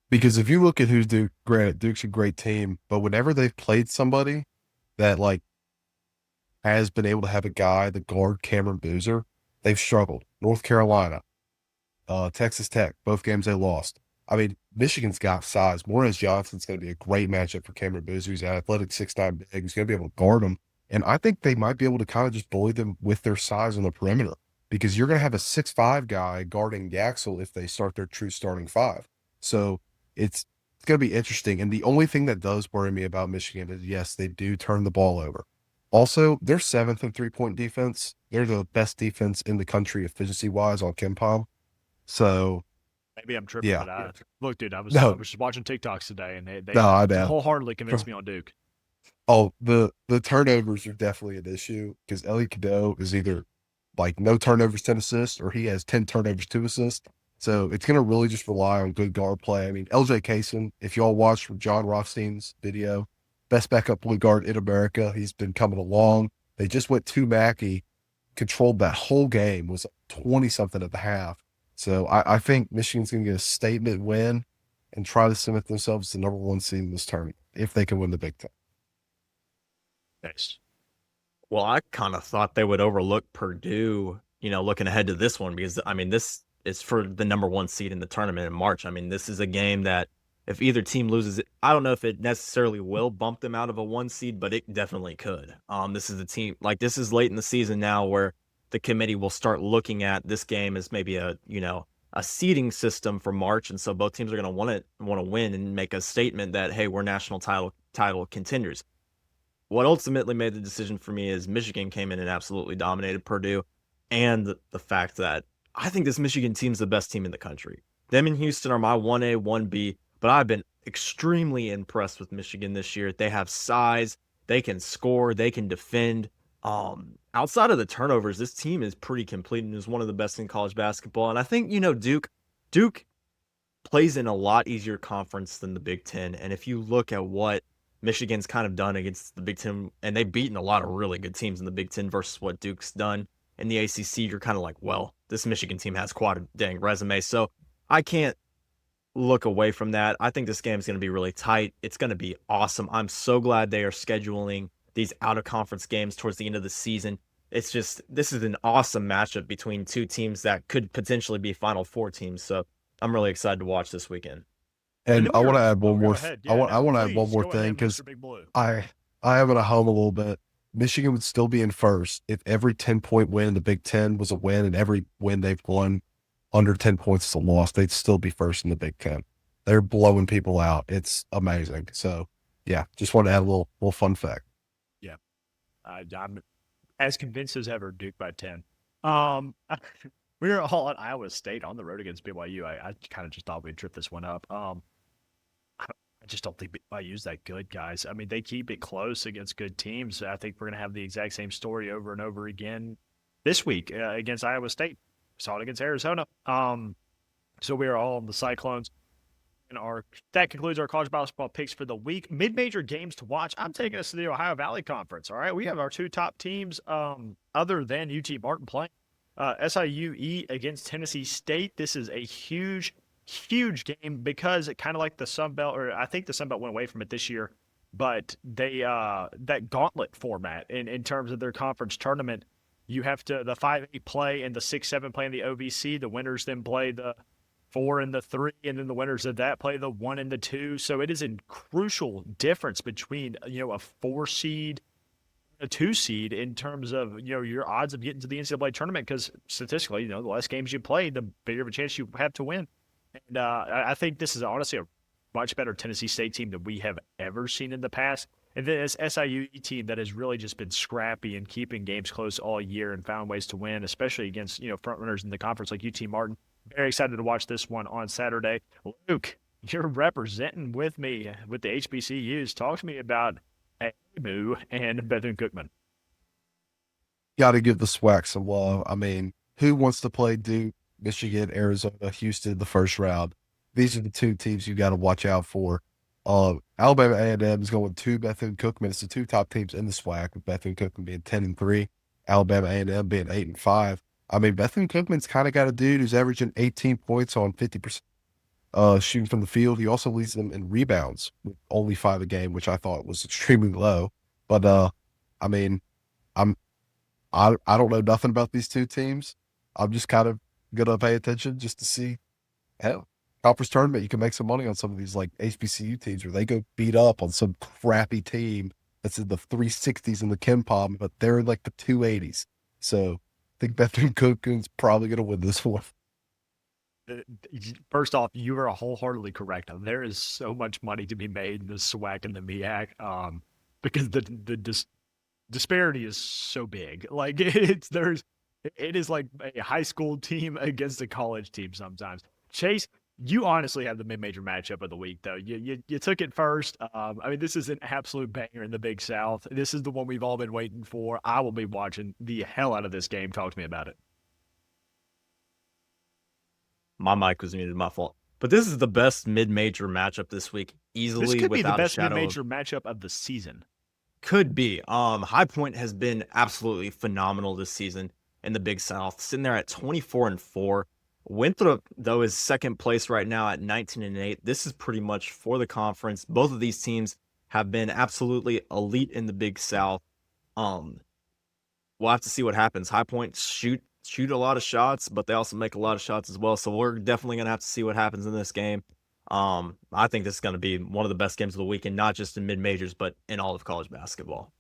Because if you look at who's Duke, granted, Duke's a great team, but whenever they've played somebody that has been able to have a guy that guard Cameron Boozer, they've struggled. North Carolina, Texas Tech, both games they lost. I mean, Michigan's got size. Morris Johnson's going to be a great matchup for Cameron Boozer. He's an athletic 6'9" big. He's going to be able to guard him. And I think they might be able to kind of just bully them with their size on the perimeter because you're going to have a 6'5" guy guarding Yaxel if they start their true starting five. So it's going to be interesting. And the only thing that does worry me about Michigan is, yes, they do turn the ball over. Also, they're 7th in three-point defense. They're the best defense in the country efficiency-wise on KenPom. So maybe I'm tripping, yeah. Look, dude, I was just watching TikToks today, and they wholeheartedly convinced me on Duke. Oh, the turnovers are definitely an issue because Ellie Cadeau is either no turnovers, 10 assists, or he has 10 turnovers, 2 assists. So it's going to really just rely on good guard play. I mean, LJ Kaysen, if y'all watched from John Rothstein's video, best backup point guard in America, he's been coming along. They just went to Mackey, controlled that whole game, was 20-something at the half. So I think Michigan's going to get a statement win and try to cement themselves as the number 1 seed in this tournament if they can win the Big Ten. Nice. Well, I kind of thought they would overlook Purdue, looking ahead to this one because, I mean, this is for the number 1 seed in the tournament in March. I mean, this is a game that if either team loses it, I don't know if it necessarily will bump them out of a 1 seed, but it definitely could. This is a team, this is late in the season now where the committee will start looking at this game as maybe a seeding system for March. And so both teams are going to want to win and make a statement that, hey, we're national title contenders. What ultimately made the decision for me is Michigan came in and absolutely dominated Purdue, and the fact that I think this Michigan team is the best team in the country. Them and Houston are my 1A, 1B, but I've been extremely impressed with Michigan this year. They have size, they can score, they can defend. Outside of the turnovers, this team is pretty complete and is one of the best in college basketball. And I think, Duke plays in a lot easier conference than the Big Ten. And if you look at what Michigan's kind of done against the Big Ten, and they've beaten a lot of really good teams in the Big Ten versus what Duke's done in the ACC, you're kind of like, well, this Michigan team has quite a dang resume. So I can't look away from that. I think this game is going to be really tight. It's going to be awesome. I'm so glad they are scheduling these out-of-conference games towards the end of the season. It's just this is an awesome matchup between two teams that could potentially be Final Four teams. So I'm really excited to watch this weekend. And And then I we want were to add oh, one go more. ahead. I Yeah, want. I no, want to add one please more go thing ahead, because Mr. Big Blue. I have it at home a little bit. Michigan would still be in first if every 10-point win in the Big Ten was a win, and every win they've won under 10 points is a loss. They'd still be first in the Big Ten. They're blowing people out. It's amazing. So yeah, just want to add a little fun fact. Yeah, I'm as convinced as ever. Duke by 10. Um, we were all at Iowa State on the road against BYU. I kind of just thought we'd trip this one up. I just don't think BYU's that good, guys. I mean, they keep it close against good teams. I think we're going to have the exact same story over and over again this week against Iowa State. Saw it against Arizona. So we are all on the Cyclones. And that concludes our college basketball picks for the week. Mid-major games to watch. I'm taking us to the Ohio Valley Conference. All right, we have our two top teams, other than UT Martin playing. SIUE against Tennessee State. This is a huge, huge game because it kind of like the Sun Belt, or I think the Sun Belt went away from it this year. But they that gauntlet format in terms of their conference tournament, you have to the 5A play and the 6-7 play in the OVC. The winners then play the 4 and the 3, and then the winners of that play the 1 and the 2. So it is a crucial difference between a 4 seed, a 2 seed in terms of your odds of getting to the NCAA tournament because statistically, the less games you play, the bigger of a chance you have to win. And I think this is honestly a much better Tennessee State team than we have ever seen in the past. And then this SIU team that has really just been scrappy and keeping games close all year and found ways to win, especially against front runners in the conference like UT Martin. Very excited to watch this one on Saturday. Luke, you're representing with me with the HBCUs. Talk to me about AMU and Bethune-Cookman. Got to give the SWAC some love. I mean, who wants to play Duke, Michigan, Arizona, Houston in the first round? These are the two teams you got to watch out for. Alabama A&M is going to Bethune-Cookman. It's the two top teams in the SWAC, with Bethune-Cookman being 10-3, Alabama A&M being 8-5. I mean, Bethune-Cookman's kind of got a dude who's averaging 18 points on 50% shooting from the field. He also leads them in rebounds with only 5 a game, which I thought was extremely low. But I mean, I'm I don't know nothing about these two teams. I'm just kind of gonna pay attention just to see. Hell, conference tournament, you can make some money on some of these like HBCU teams where they go beat up on some crappy team that's in the 360s in the Ken Pom, but they're in like the 280s. So I think Bethune Cookman's probably gonna win this one. Uh, First off, you are wholeheartedly correct. There is so much money to be made in the SWAC and the MEAC, because the disparity is so big. Like it is like a high school team against a college team sometimes. Chase, you honestly have the mid-major matchup of the week, though. You took it first. I mean, this is an absolute banger in the Big South. This is the one we've all been waiting for. I will be watching the hell out of this game. Talk to me about it. My mic was muted, my fault. But this is the best mid-major matchup this week, This easily could be the without a best shadow of mid-major matchup of the season. could be. High Point has been absolutely phenomenal this season in the Big South, sitting there at 24-4. Winthrop, though, is second place right now at 19-8. This is pretty much for the conference. Both of these teams have been absolutely elite in the Big South. Um, we'll have to see what happens. High Point shoot a lot of shots, but they also make a lot of shots as well. So we're definitely gonna have to see what happens in this game. I think this is gonna be one of the best games of the weekend, not just in mid majors, but in all of college basketball.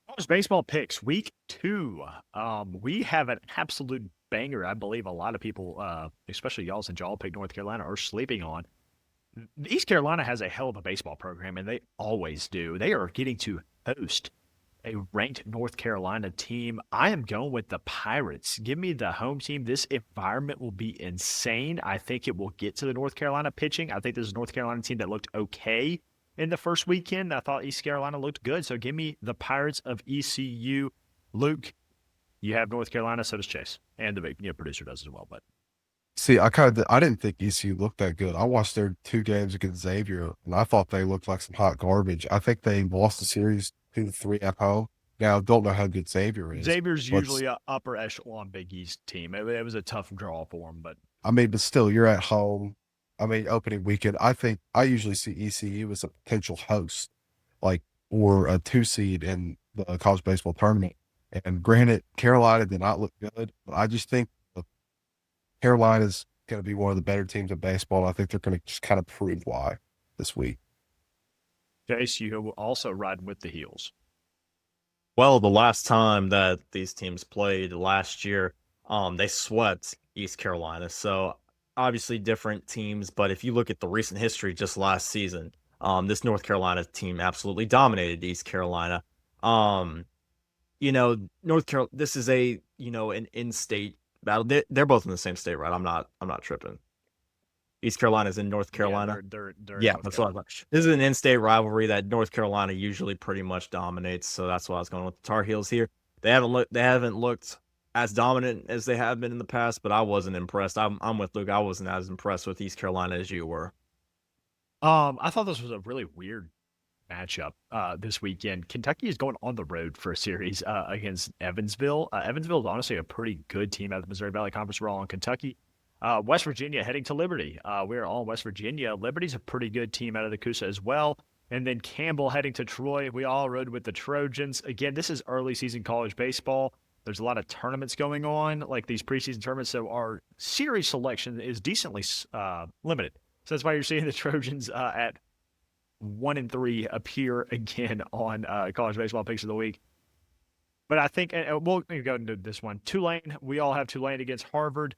College baseball picks week 2. We have an absolute banger. I believe a lot of people, especially y'all, since y'all picked North Carolina, are sleeping on. East Carolina has a hell of a baseball program, and they always do. They are getting to host a ranked North Carolina team. I am going with the Pirates. Give me the home team. This environment will be insane. I think it will get to the North Carolina pitching. I think this is a North Carolina team that looked okay in the first weekend. I thought East Carolina looked good. So give me the Pirates of ECU. Luke, you have North Carolina, so does Chase. And the producer does as well. But See, I didn't think ECU looked that good. I watched their 2 games against Xavier, and I thought they looked like some hot garbage. I think they lost the series 2-3 at home. Now, don't know how good Xavier is, Xavier's but usually a upper echelon Big East team. It was a tough draw for them, but I mean, but still, you're at home. I mean, opening weekend. I think I usually see ECU as a potential host, like or a 2 seed in the college baseball tournament. And granted, Carolina did not look good, but I just think Carolina's going to be one of the better teams in baseball. I think they're going to just kind of prove why this week. Chase, you also riding with the heels. Well, the last time that these teams played last year, they swept East Carolina. So obviously different teams, but if you look at the recent history just last season, this North Carolina team absolutely dominated East Carolina. Um, North Carolina, this is an in-state battle. They're both in the same state, right? I'm not tripping. East Carolina's in North Yeah, Carolina. they're in Yeah, North that's what I Carolina. thought. This is an in-state rivalry that North Carolina usually pretty much dominates, so that's why I was going with the Tar Heels here. They haven't looked as dominant as they have been in the past, but I wasn't impressed. I'm with Luke. I wasn't as impressed with East Carolina as you were. I thought this was a really weird matchup this weekend. Kentucky is going on the road for a series against Evansville. Evansville is honestly a pretty good team out of the Missouri Valley Conference. We're all on Kentucky. West Virginia heading to Liberty. We're all on West Virginia. Liberty's a pretty good team out of the Coosa as well. And then Campbell heading to Troy. We all rode with the Trojans. Again, this is early season college baseball. There's a lot of tournaments going on, like these preseason tournaments. So our series selection is decently limited. So that's why you're seeing the Trojans at 1-3 appear again on college baseball picks of the week. But I think we'll go into this one. Tulane, we all have Tulane against Harvard.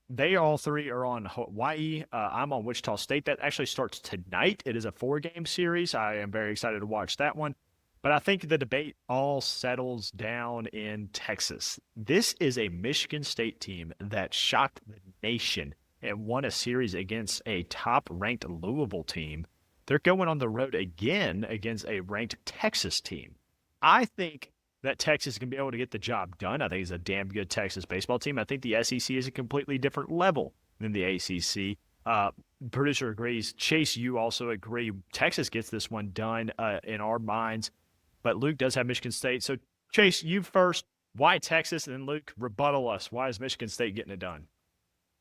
They all three are on Hawaii. I'm on Wichita State. That actually starts tonight. It is a 4-game series. I am very excited to watch that one. But I think the debate all settles down in Texas. This is a Michigan State team that shocked the nation and won a series against a top ranked Louisville team. They're going on the road again against a ranked Texas team. I think that Texas can be able to get the job done. I think it's a damn good Texas baseball team. I think the SEC is a completely different level than the ACC. Producer agrees. Chase, you also agree. Texas gets this one done in our minds, but Luke does have Michigan State. So, Chase, you first. Why Texas? And then Luke, rebuttal us. Why is Michigan State getting it done?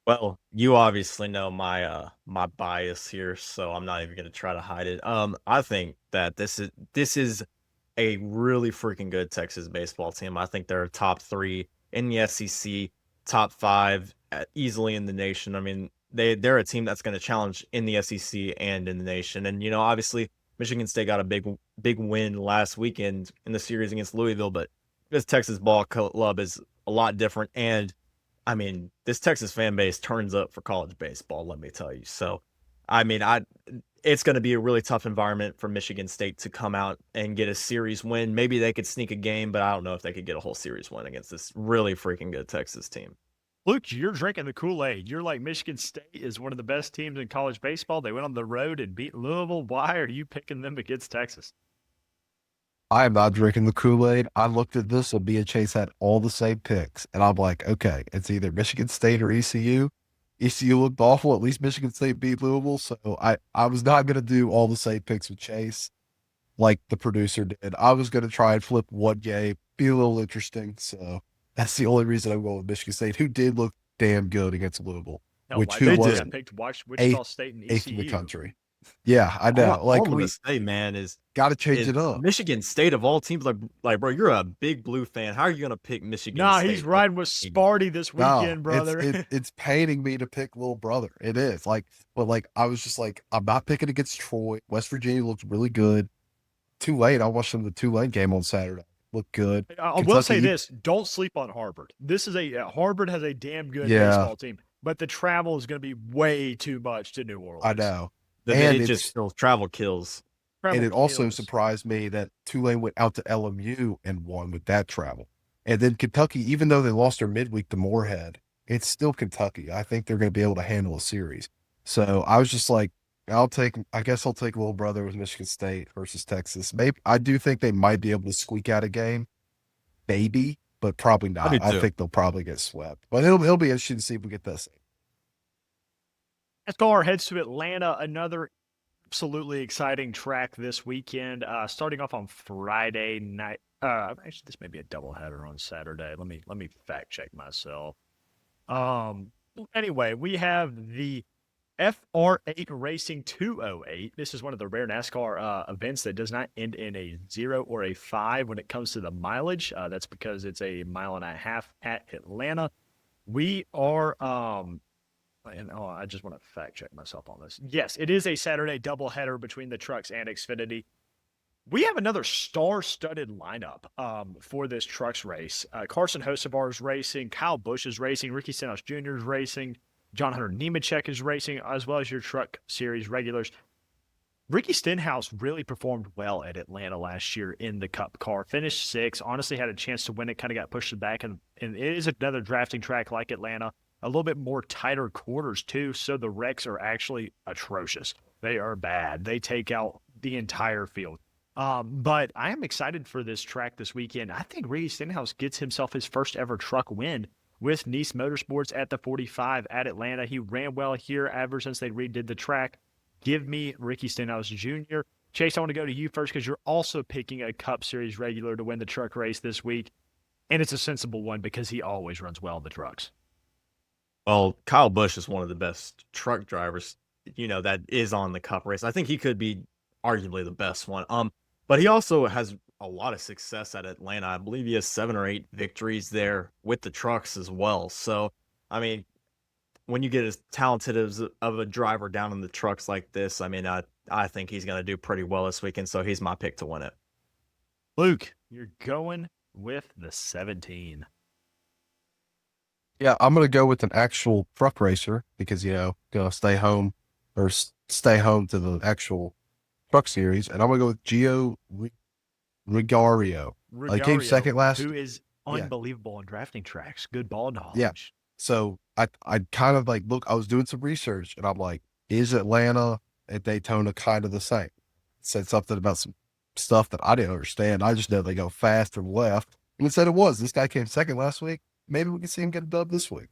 Well, you obviously know my bias here, so I'm not even going to try to hide it. I think that this is a really freaking good Texas baseball team. I think they're top 3 in the SEC, top 5 easily in the nation. I mean, they're a team that's going to challenge in the SEC and in the nation. And obviously Michigan State got a big win last weekend in the series against Louisville, but this Texas ball club is a lot different. And I mean, this Texas fan base turns up for college baseball, let me tell you. So, I mean, it's going to be a really tough environment for Michigan State to come out and get a series win. Maybe they could sneak a game, but I don't know if they could get a whole series win against this really freaking good Texas team. Luke, you're drinking the Kool-Aid. You're like Michigan State is one of the best teams in college baseball. They went on the road and beat Louisville. Why are you picking them against Texas? I am not drinking the Kool-Aid. I looked at this and me and Chase had all the same picks. And I'm like, okay, it's either Michigan State or ECU. ECU looked awful. At least Michigan State beat Louisville. So I was not going to do all the same picks with Chase like the producer did. I was going to try and flip one game, be a little interesting. So that's the only reason I'm going with Michigan State, who did look damn good against Louisville, Hell, which why who they was just picked Wichita eighth, State and eighth in the ECU? country. Yeah, I All, know. all Like I'm gonna we say, man, is got to change is it up. Michigan State of all teams, like bro, you're a big blue fan. How are you gonna pick Michigan Nah, he's State? Of riding with all teams? Sparty this No, weekend, it's brother. it's paining me to pick little brother. It is like, but like I was just like, I'm not picking against Troy. West Virginia looks really good. Tulane, I watched them the Tulane game on Saturday. Look good. I will say Kentucky, this: don't sleep on Harvard. This is Harvard has a damn good yeah, baseball team, but the travel is going to be way too much to New I Orleans. know. It And just kills travel kills. and Travel it also kills. surprised me that Tulane went out to LMU and won with that travel. And then Kentucky, even though they lost their midweek to Moorhead, it's still Kentucky. I think they're going to be able to handle a series. So I was just like, I guess I'll take little brother with Michigan State versus Texas. Maybe I do think they might be able to squeak out a game, maybe, but probably I do not. I too. think they'll probably get swept. But it'll be interesting to see if we get this. NASCAR heads to Atlanta. Another absolutely exciting track this weekend. Starting off on Friday night. Actually, this may be a doubleheader on Saturday. Let me fact check myself. Anyway, we have the FR8 Racing 208. This is one of the rare NASCAR events that does not end in a 0 or a 5 when it comes to the mileage. That's because it's a 1.5 miles at Atlanta. We are, I just want to fact check myself on this. Yes, it is a Saturday doubleheader between the trucks and Xfinity. We have another star-studded lineup for this trucks race. Carson Hocevar is racing, Kyle Busch is racing, Ricky Stenhouse Jr. is racing, John Hunter Nemechek is racing, as well as your Truck Series regulars. Ricky Stenhouse really performed well at Atlanta last year in the Cup car. Finished 6th. Honestly, had a chance to win it. Kind of got pushed back, and it is another drafting track like Atlanta. A little bit more tighter quarters too, so the wrecks are actually atrocious. They are bad. They take out the entire field. But I am excited for this track this weekend. I think Ricky Stenhouse gets himself his first ever truck win with Nice Motorsports at the 45 at Atlanta. He ran well here ever since they redid the track. Give me Ricky Stenhouse Jr. Chase, I want to go to you first because you're also picking a Cup Series regular to win the truck race this week. And it's a sensible one because he always runs well in the trucks. Well, Kyle Busch is one of the best truck drivers, that is on the Cup race. I think he could be arguably the best one. But he also has a lot of success at Atlanta. I believe he has 7 or 8 victories there with the trucks as well. So, I mean, when you get as talented of a driver down in the trucks like this, I mean, I think he's going to do pretty well this weekend. So he's my pick to win it. Luke, you're going with the 17. Yeah, I'm going to go with an actual truck racer because, gonna stay home to the actual truck series. And I'm going to go with Gio Rigario. He came second last. Who is unbelievable on drafting tracks. Good ball knowledge. Yeah. So I kind of I was doing some research and I'm like, is Atlanta and Daytona kind of the same? Said something about some stuff that I didn't understand. I just know they go fast and left. And it said it was. This guy came second last week. Maybe we can see him get a dub this week.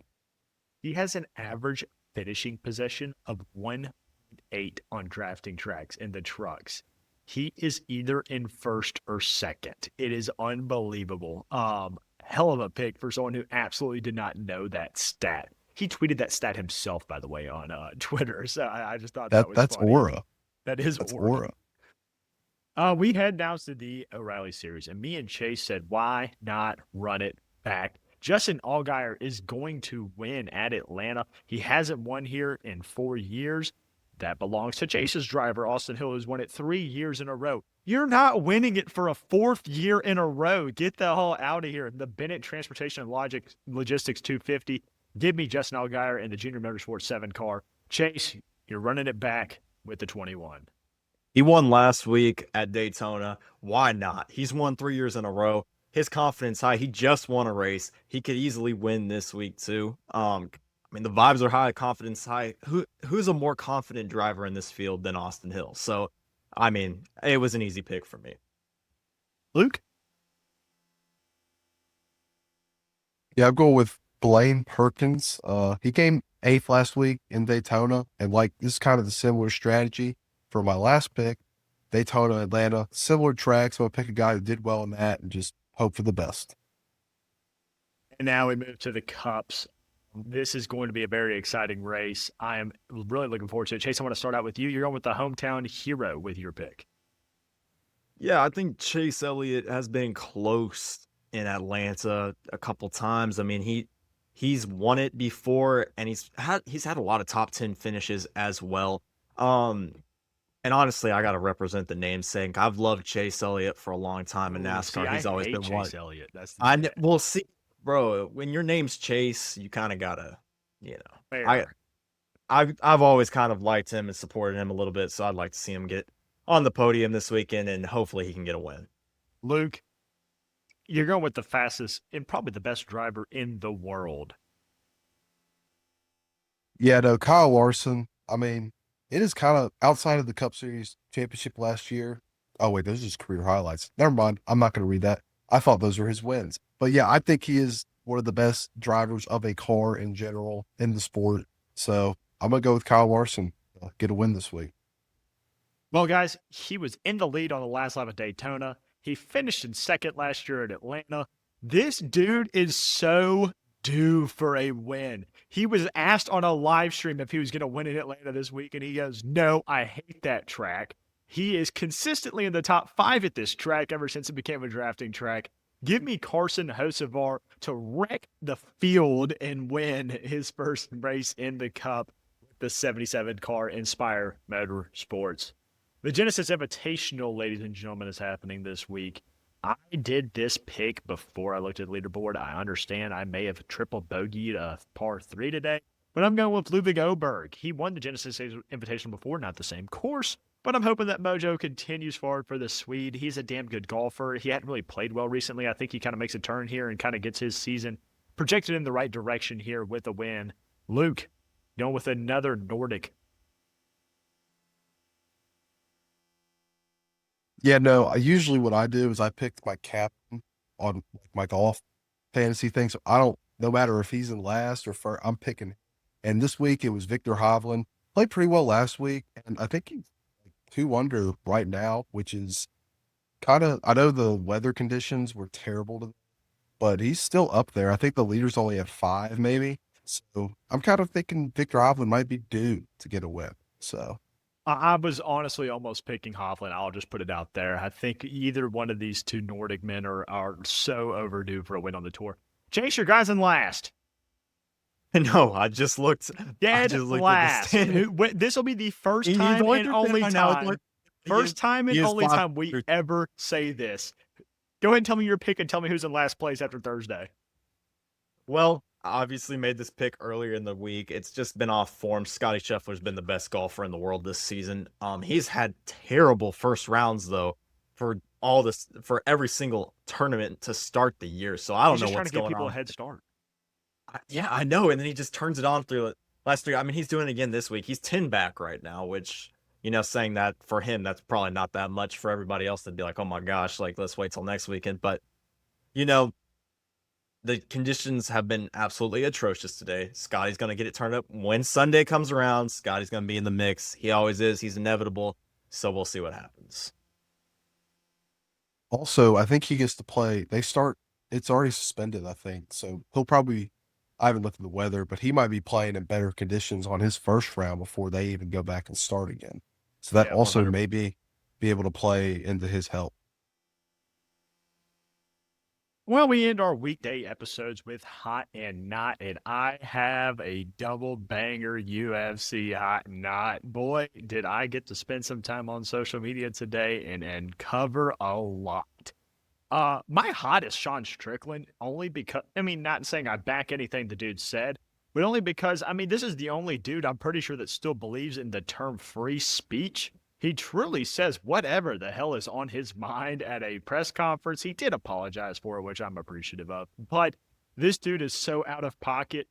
He has an average finishing position of 1.8 on drafting tracks in the trucks. He is either in first or second. It is unbelievable. Hell of a pick for someone who absolutely did not know that stat. He tweeted that stat himself, by the way, on Twitter. So I just thought that was that's funny. aura. That's aura. We head down to the O'Reilly series, and me and Chase said, why not run it back? Justin Allgaier is going to win at Atlanta. He hasn't won here in 4 years. That belongs to Chase's driver, Austin Hill, who's won it 3 years in a row. You're not winning it for a 4th year in a row. Get the hell out of here. The Bennett Transportation and Logistics 250. Give me Justin Allgaier in the Junior Motorsports 7 car. Chase, you're running it back with the 21. He won last week at Daytona. Why not? He's won 3 years in a row. His confidence high. He just won a race. He could easily win this week too. I mean, the vibes are high, confidence high. Who's a more confident driver in this field than Austin Hill? So, I mean, it was an easy pick for me. Luke? Yeah, I'm going with Blaine Perkins. He came 8th last week in Daytona, and this is kind of the similar strategy for my last pick. Daytona, Atlanta, similar tracks. So I'll pick a guy who did well in that and just hope for the best. And now we move to the Cups. This is going to be a very exciting race. I am really looking forward to it. Chase, I want to start out with you. You're going with the hometown hero with your pick. Yeah, I think Chase Elliott has been close in Atlanta a couple times. I mean, he's won it before, and he's had a lot of top 10 finishes as well. And honestly, I got to represent the namesake. I've loved Chase Elliott for a long time in NASCAR. He's always been one. Chase Elliott. We'll see, bro. When your name's Chase, you kind of gotta, Fair. I've always kind of liked him and supported him a little bit, so I'd like to see him get on the podium this weekend, and hopefully he can get a win. Luke, you're going with the fastest and probably the best driver in the world. Yeah, no, Kyle Larson. I mean, it is kind of outside of the Cup Series championship last year. Oh, wait, those are his career highlights. Never mind. I'm not going to read that. I thought those were his wins. But yeah, I think he is one of the best drivers of a car in general in the sport. So I'm going to go with Kyle Larson. Get a win this week. Well, guys, he was in the lead on the last lap of Daytona. He finished in second last year at Atlanta. This dude is so due for a win. He was asked on a live stream if he was going to win in Atlanta this week, and he goes, "No, I hate that track." He is consistently in the top 5 at this track ever since it became a drafting track. Give me Carson Hocevar to wreck the field and win his first race in the Cup with the 77 car Inspire Motorsports. The Genesis Invitational, ladies and gentlemen, is happening this week. I did this pick before I looked at the leaderboard. I understand I may have triple bogeyed a par 3 today, but I'm going with Ludwig Oberg. He won the Genesis Invitational before, not the same course, but I'm hoping that mojo continues forward for the Swede. He's a damn good golfer. He hadn't really played well recently. I think he kind of makes a turn here and kind of gets his season projected in the right direction here with a win. Luke, going with another Nordic. Yeah, no, usually what I do is I pick my captain on my golf fantasy thing. So I don't, no matter if he's in last or first, I'm picking. And this week it was Victor Hovland. Played pretty well last week. And I think he's like 2 under right now, which is kind of, I know the weather conditions were terrible, but he's still up there. I think the leader's only at 5 maybe. So I'm kind of thinking Victor Hovland might be due to get a win. So. I was honestly almost picking Hovland. I'll just put it out there. I think either one of these 2 Nordic men are so overdue for a win on the tour. Chase, your guys in last. No, I just looked. Dead last. This will be the first time and only time. First time and only time we ever say this. Go ahead and tell me your pick and tell me who's in last place after Thursday. Well, I obviously made this pick earlier in the week. It's just been off form. Scotty Scheffler's been the best golfer in the world this season. He's had terrible first rounds though for every single tournament to start the year. So I don't know what's going on. He's just trying to give people a head start. Yeah, I know. And then he just turns it on through the last 3. I mean, he's doing it again this week. He's 10 back right now, which, saying that for him, that's probably not that much. For everybody else to be like, oh my gosh, like let's wait till next weekend. But, the conditions have been absolutely atrocious today. Scotty's going to get it turned up. When Sunday comes around, Scotty's going to be in the mix. He always is. He's inevitable. So we'll see what happens. Also, I think he gets to play. It's already suspended, I think. So he'll probably, I haven't looked at the weather, but he might be playing in better conditions on his first round before they even go back and start again. So that also 100%. Maybe be able to play into his help. Well, we end our weekday episodes with Hot and Not, and I have a double banger UFC Hot and Not. Boy, did I get to spend some time on social media today and cover a lot. My hot is Sean Strickland, only because, not saying I back anything the dude said, but only because, this is the only dude I'm pretty sure that still believes in the term free speech. He truly says whatever the hell is on his mind at a press conference. He did apologize for it, which I'm appreciative of. But this dude is so out of pocket.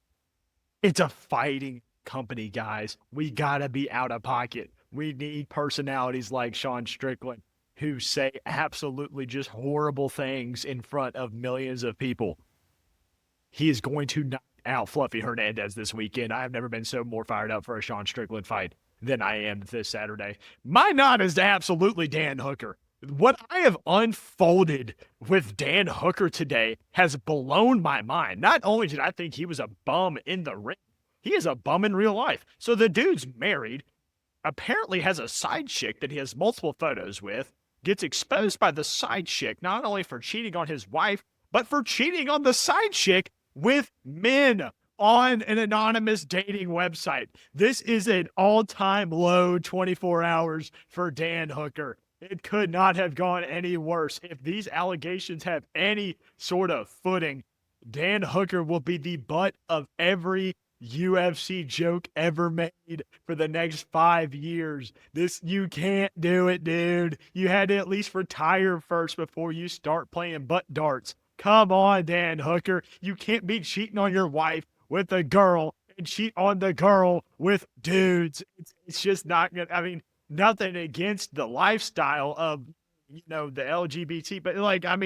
It's a fighting company, guys. We got to be out of pocket. We need personalities like Sean Strickland who say absolutely just horrible things in front of millions of people. He is going to knock out Fluffy Hernandez this weekend. I have never been so more fired up for a Sean Strickland fight than I am this Saturday. My nod is to absolutely Dan Hooker. What I have unfolded with Dan Hooker today has blown my mind. Not only did I think he was a bum in the ring, he is a bum in real life. So the dude's married, apparently has a side chick that he has multiple photos with, gets exposed by the side chick, not only for cheating on his wife, but for cheating on the side chick with men on an anonymous dating website. This is an all-time low 24 hours for Dan Hooker. It could not have gone any worse. If these allegations have any sort of footing, Dan Hooker will be the butt of every UFC joke ever made for the next 5 years. You can't do it, dude. You had to at least retire first before you start playing butt darts. Come on, Dan Hooker. You can't be cheating on your wife with a girl and cheat on the girl with dudes. It's just not good. Nothing against the lifestyle of, the LGBT, but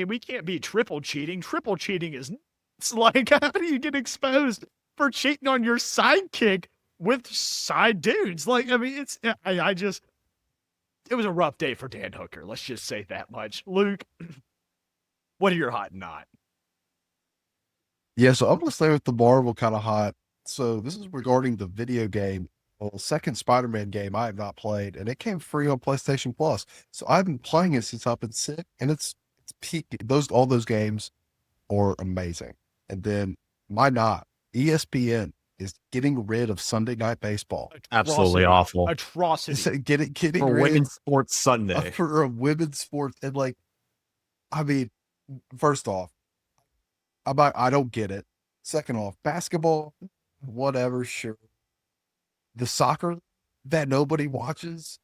we can't be triple cheating. Triple cheating is nuts. How do you get exposed for cheating on your sidekick with side dudes? It was a rough day for Dan Hooker. Let's just say that much. Luke, what are your hot and not? Yeah, so I'm gonna stay with the Marvel kind of hot. So this is regarding the video game. Well, second Spider-Man game I have not played, and it came free on PlayStation Plus. So I've been playing it since I've been sick, and it's peak. All those games are amazing. And then my not ESPN is getting rid of Sunday Night Baseball. Absolutely Atrocity. awful Atrocity. Getting for rid Women's Sports Sunday. for a women's sport, and like, I mean, first off, I don't get it. Second off, basketball, whatever, sure. The soccer that nobody watches,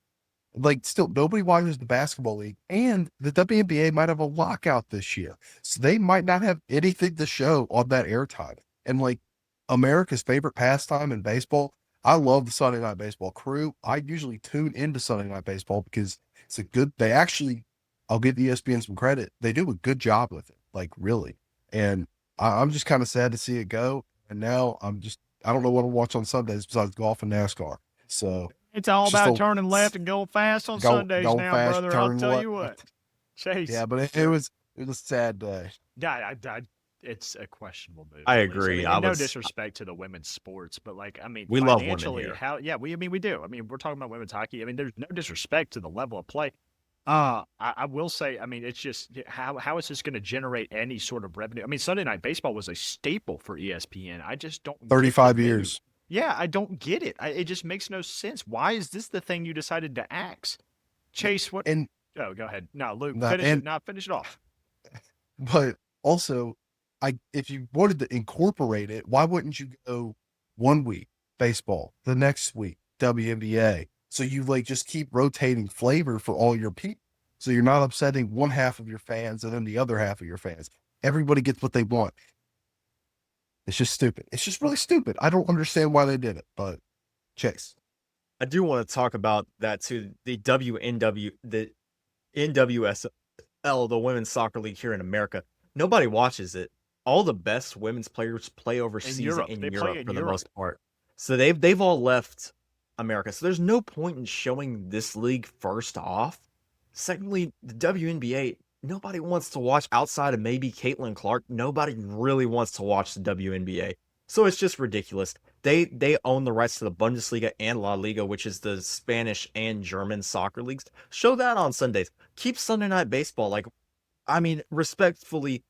like, still nobody watches the basketball league, and the WNBA might have a lockout this year, so they might not have anything to show on that airtime. And like America's favorite pastime in baseball, I love the Sunday Night Baseball crew. I usually tune into Sunday Night Baseball because it's a good. They actually, I'll give ESPN some credit. They do a good job with it, like really. And I'm just kind of sad to see it go. And now I don't know what to watch on Sundays besides golf and NASCAR. So It's all just about a turning left and going fast on go Sundays go now, fast, brother. I'll turn tell you left. what. Chase. Yeah, but it was a sad day. Yeah, it's a questionable move. I At least. agree. And no was disrespect to the women's sports, but like, I mean, We love women financially, here. we do. I mean, we're talking about women's hockey. I mean, there's no disrespect to the level of play. I will say, I mean, it's just how is this going to generate any sort of revenue? I mean, Sunday Night Baseball was a staple for ESPN. I just don't get the 35 move. years. Yeah, I don't get it. It just makes no sense. Why is this the thing you decided to axe? Chase, what? And Oh, go ahead. No, Luke, that finish it. and No, finish it off. but also if you wanted to incorporate it, why wouldn't you go 1 week baseball, the next week WNBA? So you like just keep rotating flavor for all your people. So you're not upsetting one half of your fans and then the other half of your fans. Everybody gets what they want. It's just stupid. It's just really stupid. I don't understand why they did it, but Chase. I do want to talk about that too. The NWSL, the Women's Soccer League here in America. Nobody watches it. All the best women's players play overseas Europe. in They play Europe in for the Europe. most part. So they've all left America. So there's no point in showing this league first off. Secondly, the WNBA, nobody wants to watch outside of maybe Caitlin Clark. Nobody really wants to watch the WNBA. So it's just ridiculous. They own the rights to the Bundesliga and La Liga, which is the Spanish and German soccer leagues. Show that on Sundays. Keep Sunday Night Baseball. Like, I mean, respectfully,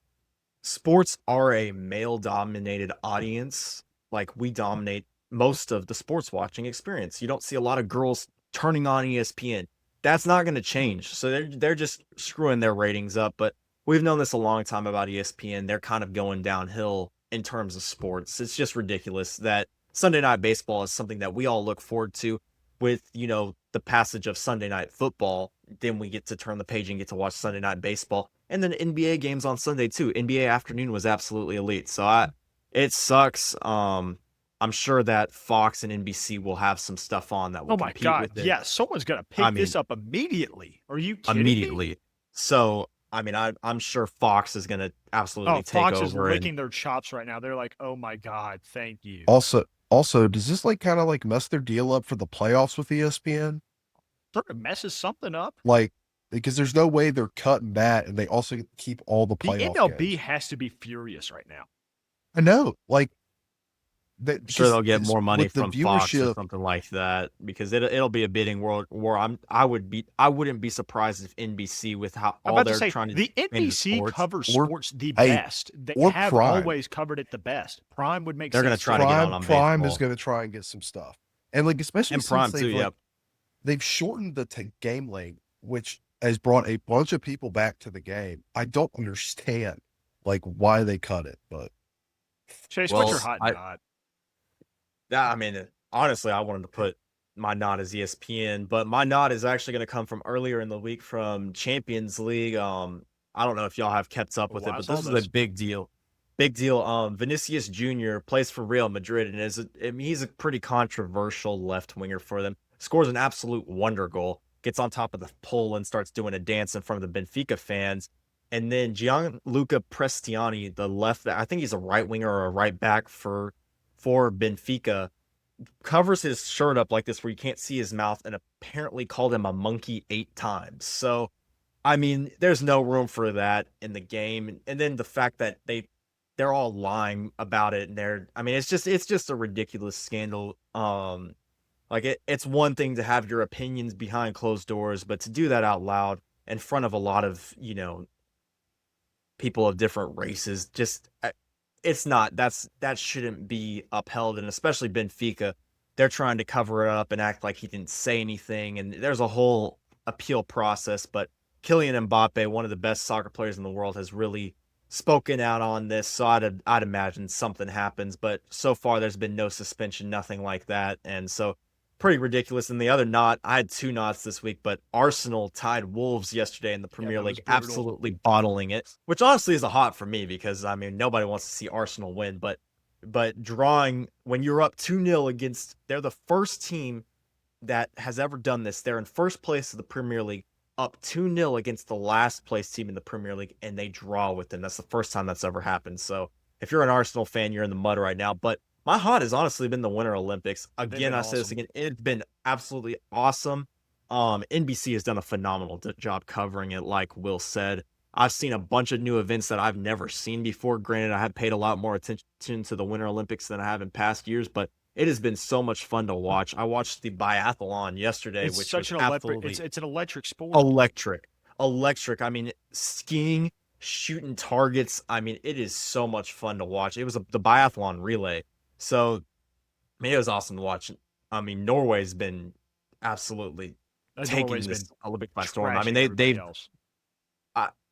sports are a male-dominated audience. Like, we dominate most of the sports watching experience. You don't see a lot of girls turning on ESPN. That's not going to change. So they're just screwing their ratings up. But we've known this a long time about ESPN. They're kind of going downhill in terms of sports. It's just ridiculous that Sunday Night Baseball is something that we all look forward to. With, the passage of Sunday Night Football, then we get to turn the page and get to watch Sunday Night Baseball. And then NBA games on Sunday too. NBA afternoon was absolutely elite. So it sucks. I'm sure that Fox and NBC will have some stuff on that will Oh my compete God. with it. Yeah, someone's going to pick this up immediately. Are you kidding me? Immediately. So, I mean, I'm sure Fox is going to absolutely take Fox over. is licking their chops right now. They're like, oh my God, thank you. Also, does this like kind of like mess their deal up for the playoffs with ESPN? Sort of messes something up. Like, because there's no way they're cutting that, and they also get to keep all the The playoff MLB games. has to be furious right now. I know, like, I'm sure they'll get it's more money with the from Fox or viewership. something like that because it'll be a bidding war. I wouldn't be surprised if NBC with how I'm all about to they're say, trying to the do into NBC sports, covers or- sports the hey, best. They or have Prime. always covered it the best. Prime would make They're gonna sense. try to get on Prime baseball. is going to try and get some stuff, and like especially and since Prime too. Yep. they've shortened the game length, which has brought a bunch of people back to the game. I don't understand like why they cut it, but Chase, Well, what's your hot nod? Yeah, I mean, honestly, I wanted to put my nod as ESPN, but my nod is actually going to come from earlier in the week from Champions League. I don't know if y'all have kept up with Oh, it, I but saw this is this. a big deal. Big deal. Vinicius Jr. plays for Real Madrid and he's a pretty controversial left winger for them. Scores an absolute wonder goal, gets on top of the pole and starts doing a dance in front of the Benfica fans. And then Gianluca Prestiani, the left, I think he's a right winger or a right back for Benfica, covers his shirt up like this where you can't see his mouth and apparently called him a monkey 8 times. So, I mean, there's no room for that in the game. And then the fact that they they're all lying about it, and I mean, it's just a ridiculous scandal. Like it's one thing to have your opinions behind closed doors, but to do that out loud in front of a lot of, people of different races, it's not, that shouldn't be upheld. And especially Benfica, they're trying to cover it up and act like he didn't say anything. And there's a whole appeal process, but Kylian Mbappe, one of the best soccer players in the world, has really spoken out on this. So I'd imagine something happens, but so far there's been no suspension, nothing like that. And so pretty ridiculous. And the other knot, I had two knots this week, but Arsenal tied Wolves yesterday in the Premier that was League, brutal. absolutely bottling it, which honestly is a hot for me because, I mean, nobody wants to see Arsenal win, but drawing when you're up 2-0 against, they're the first team that has ever done this. They're in first place of the Premier League, up 2-0 against the last place team in the Premier League, and they draw with them. That's the first time that's ever happened. So if you're an Arsenal fan, you're in the mud right now. But my hot has honestly been the Winter Olympics. Again, I say this again, it's been absolutely awesome. NBC has done a phenomenal job covering it, like Will said. I've seen a bunch of new events that I've never seen before. Granted, I have paid a lot more attention to the Winter Olympics than I have in past years, but it has been so much fun to watch. I watched the biathlon yesterday, It's which such was an absolutely it's an electric sport. electric. I mean, skiing, shooting targets. I mean, it is so much fun to watch. It was the biathlon relay. So, I mean, it was awesome to watch. I mean, Norway's been absolutely taking Norway's this been Olympic by storm. I mean, trashing everybody they've else.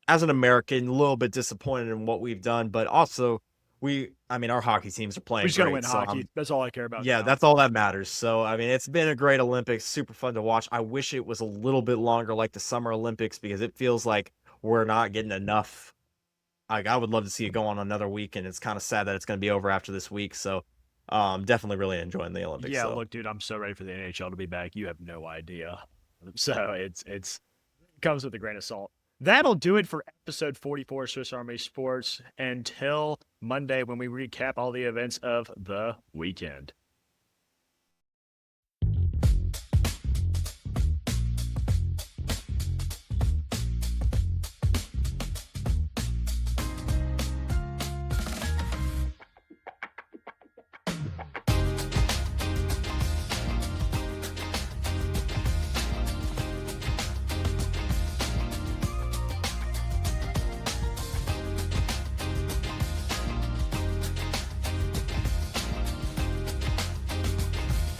as an American, a little bit disappointed in what we've done, but also I mean, our hockey teams are We playing just gotta great. win So hockey. That's all I care about. yeah, now. that's all that matters. So, I mean, it's been a great Olympics, super fun to watch. I wish it was a little bit longer like the Summer Olympics because it feels like we're not getting enough. Like, I would love to see it go on another week, and it's kind of sad that it's going to be over after this week. So, definitely really enjoying the Olympics. Yeah, So. look, dude, I'm so ready for the NHL to be back. You have no idea. So it comes with a grain of salt. That'll do it for episode 44 of Swiss Army Sports until Monday when we recap all the events of the weekend.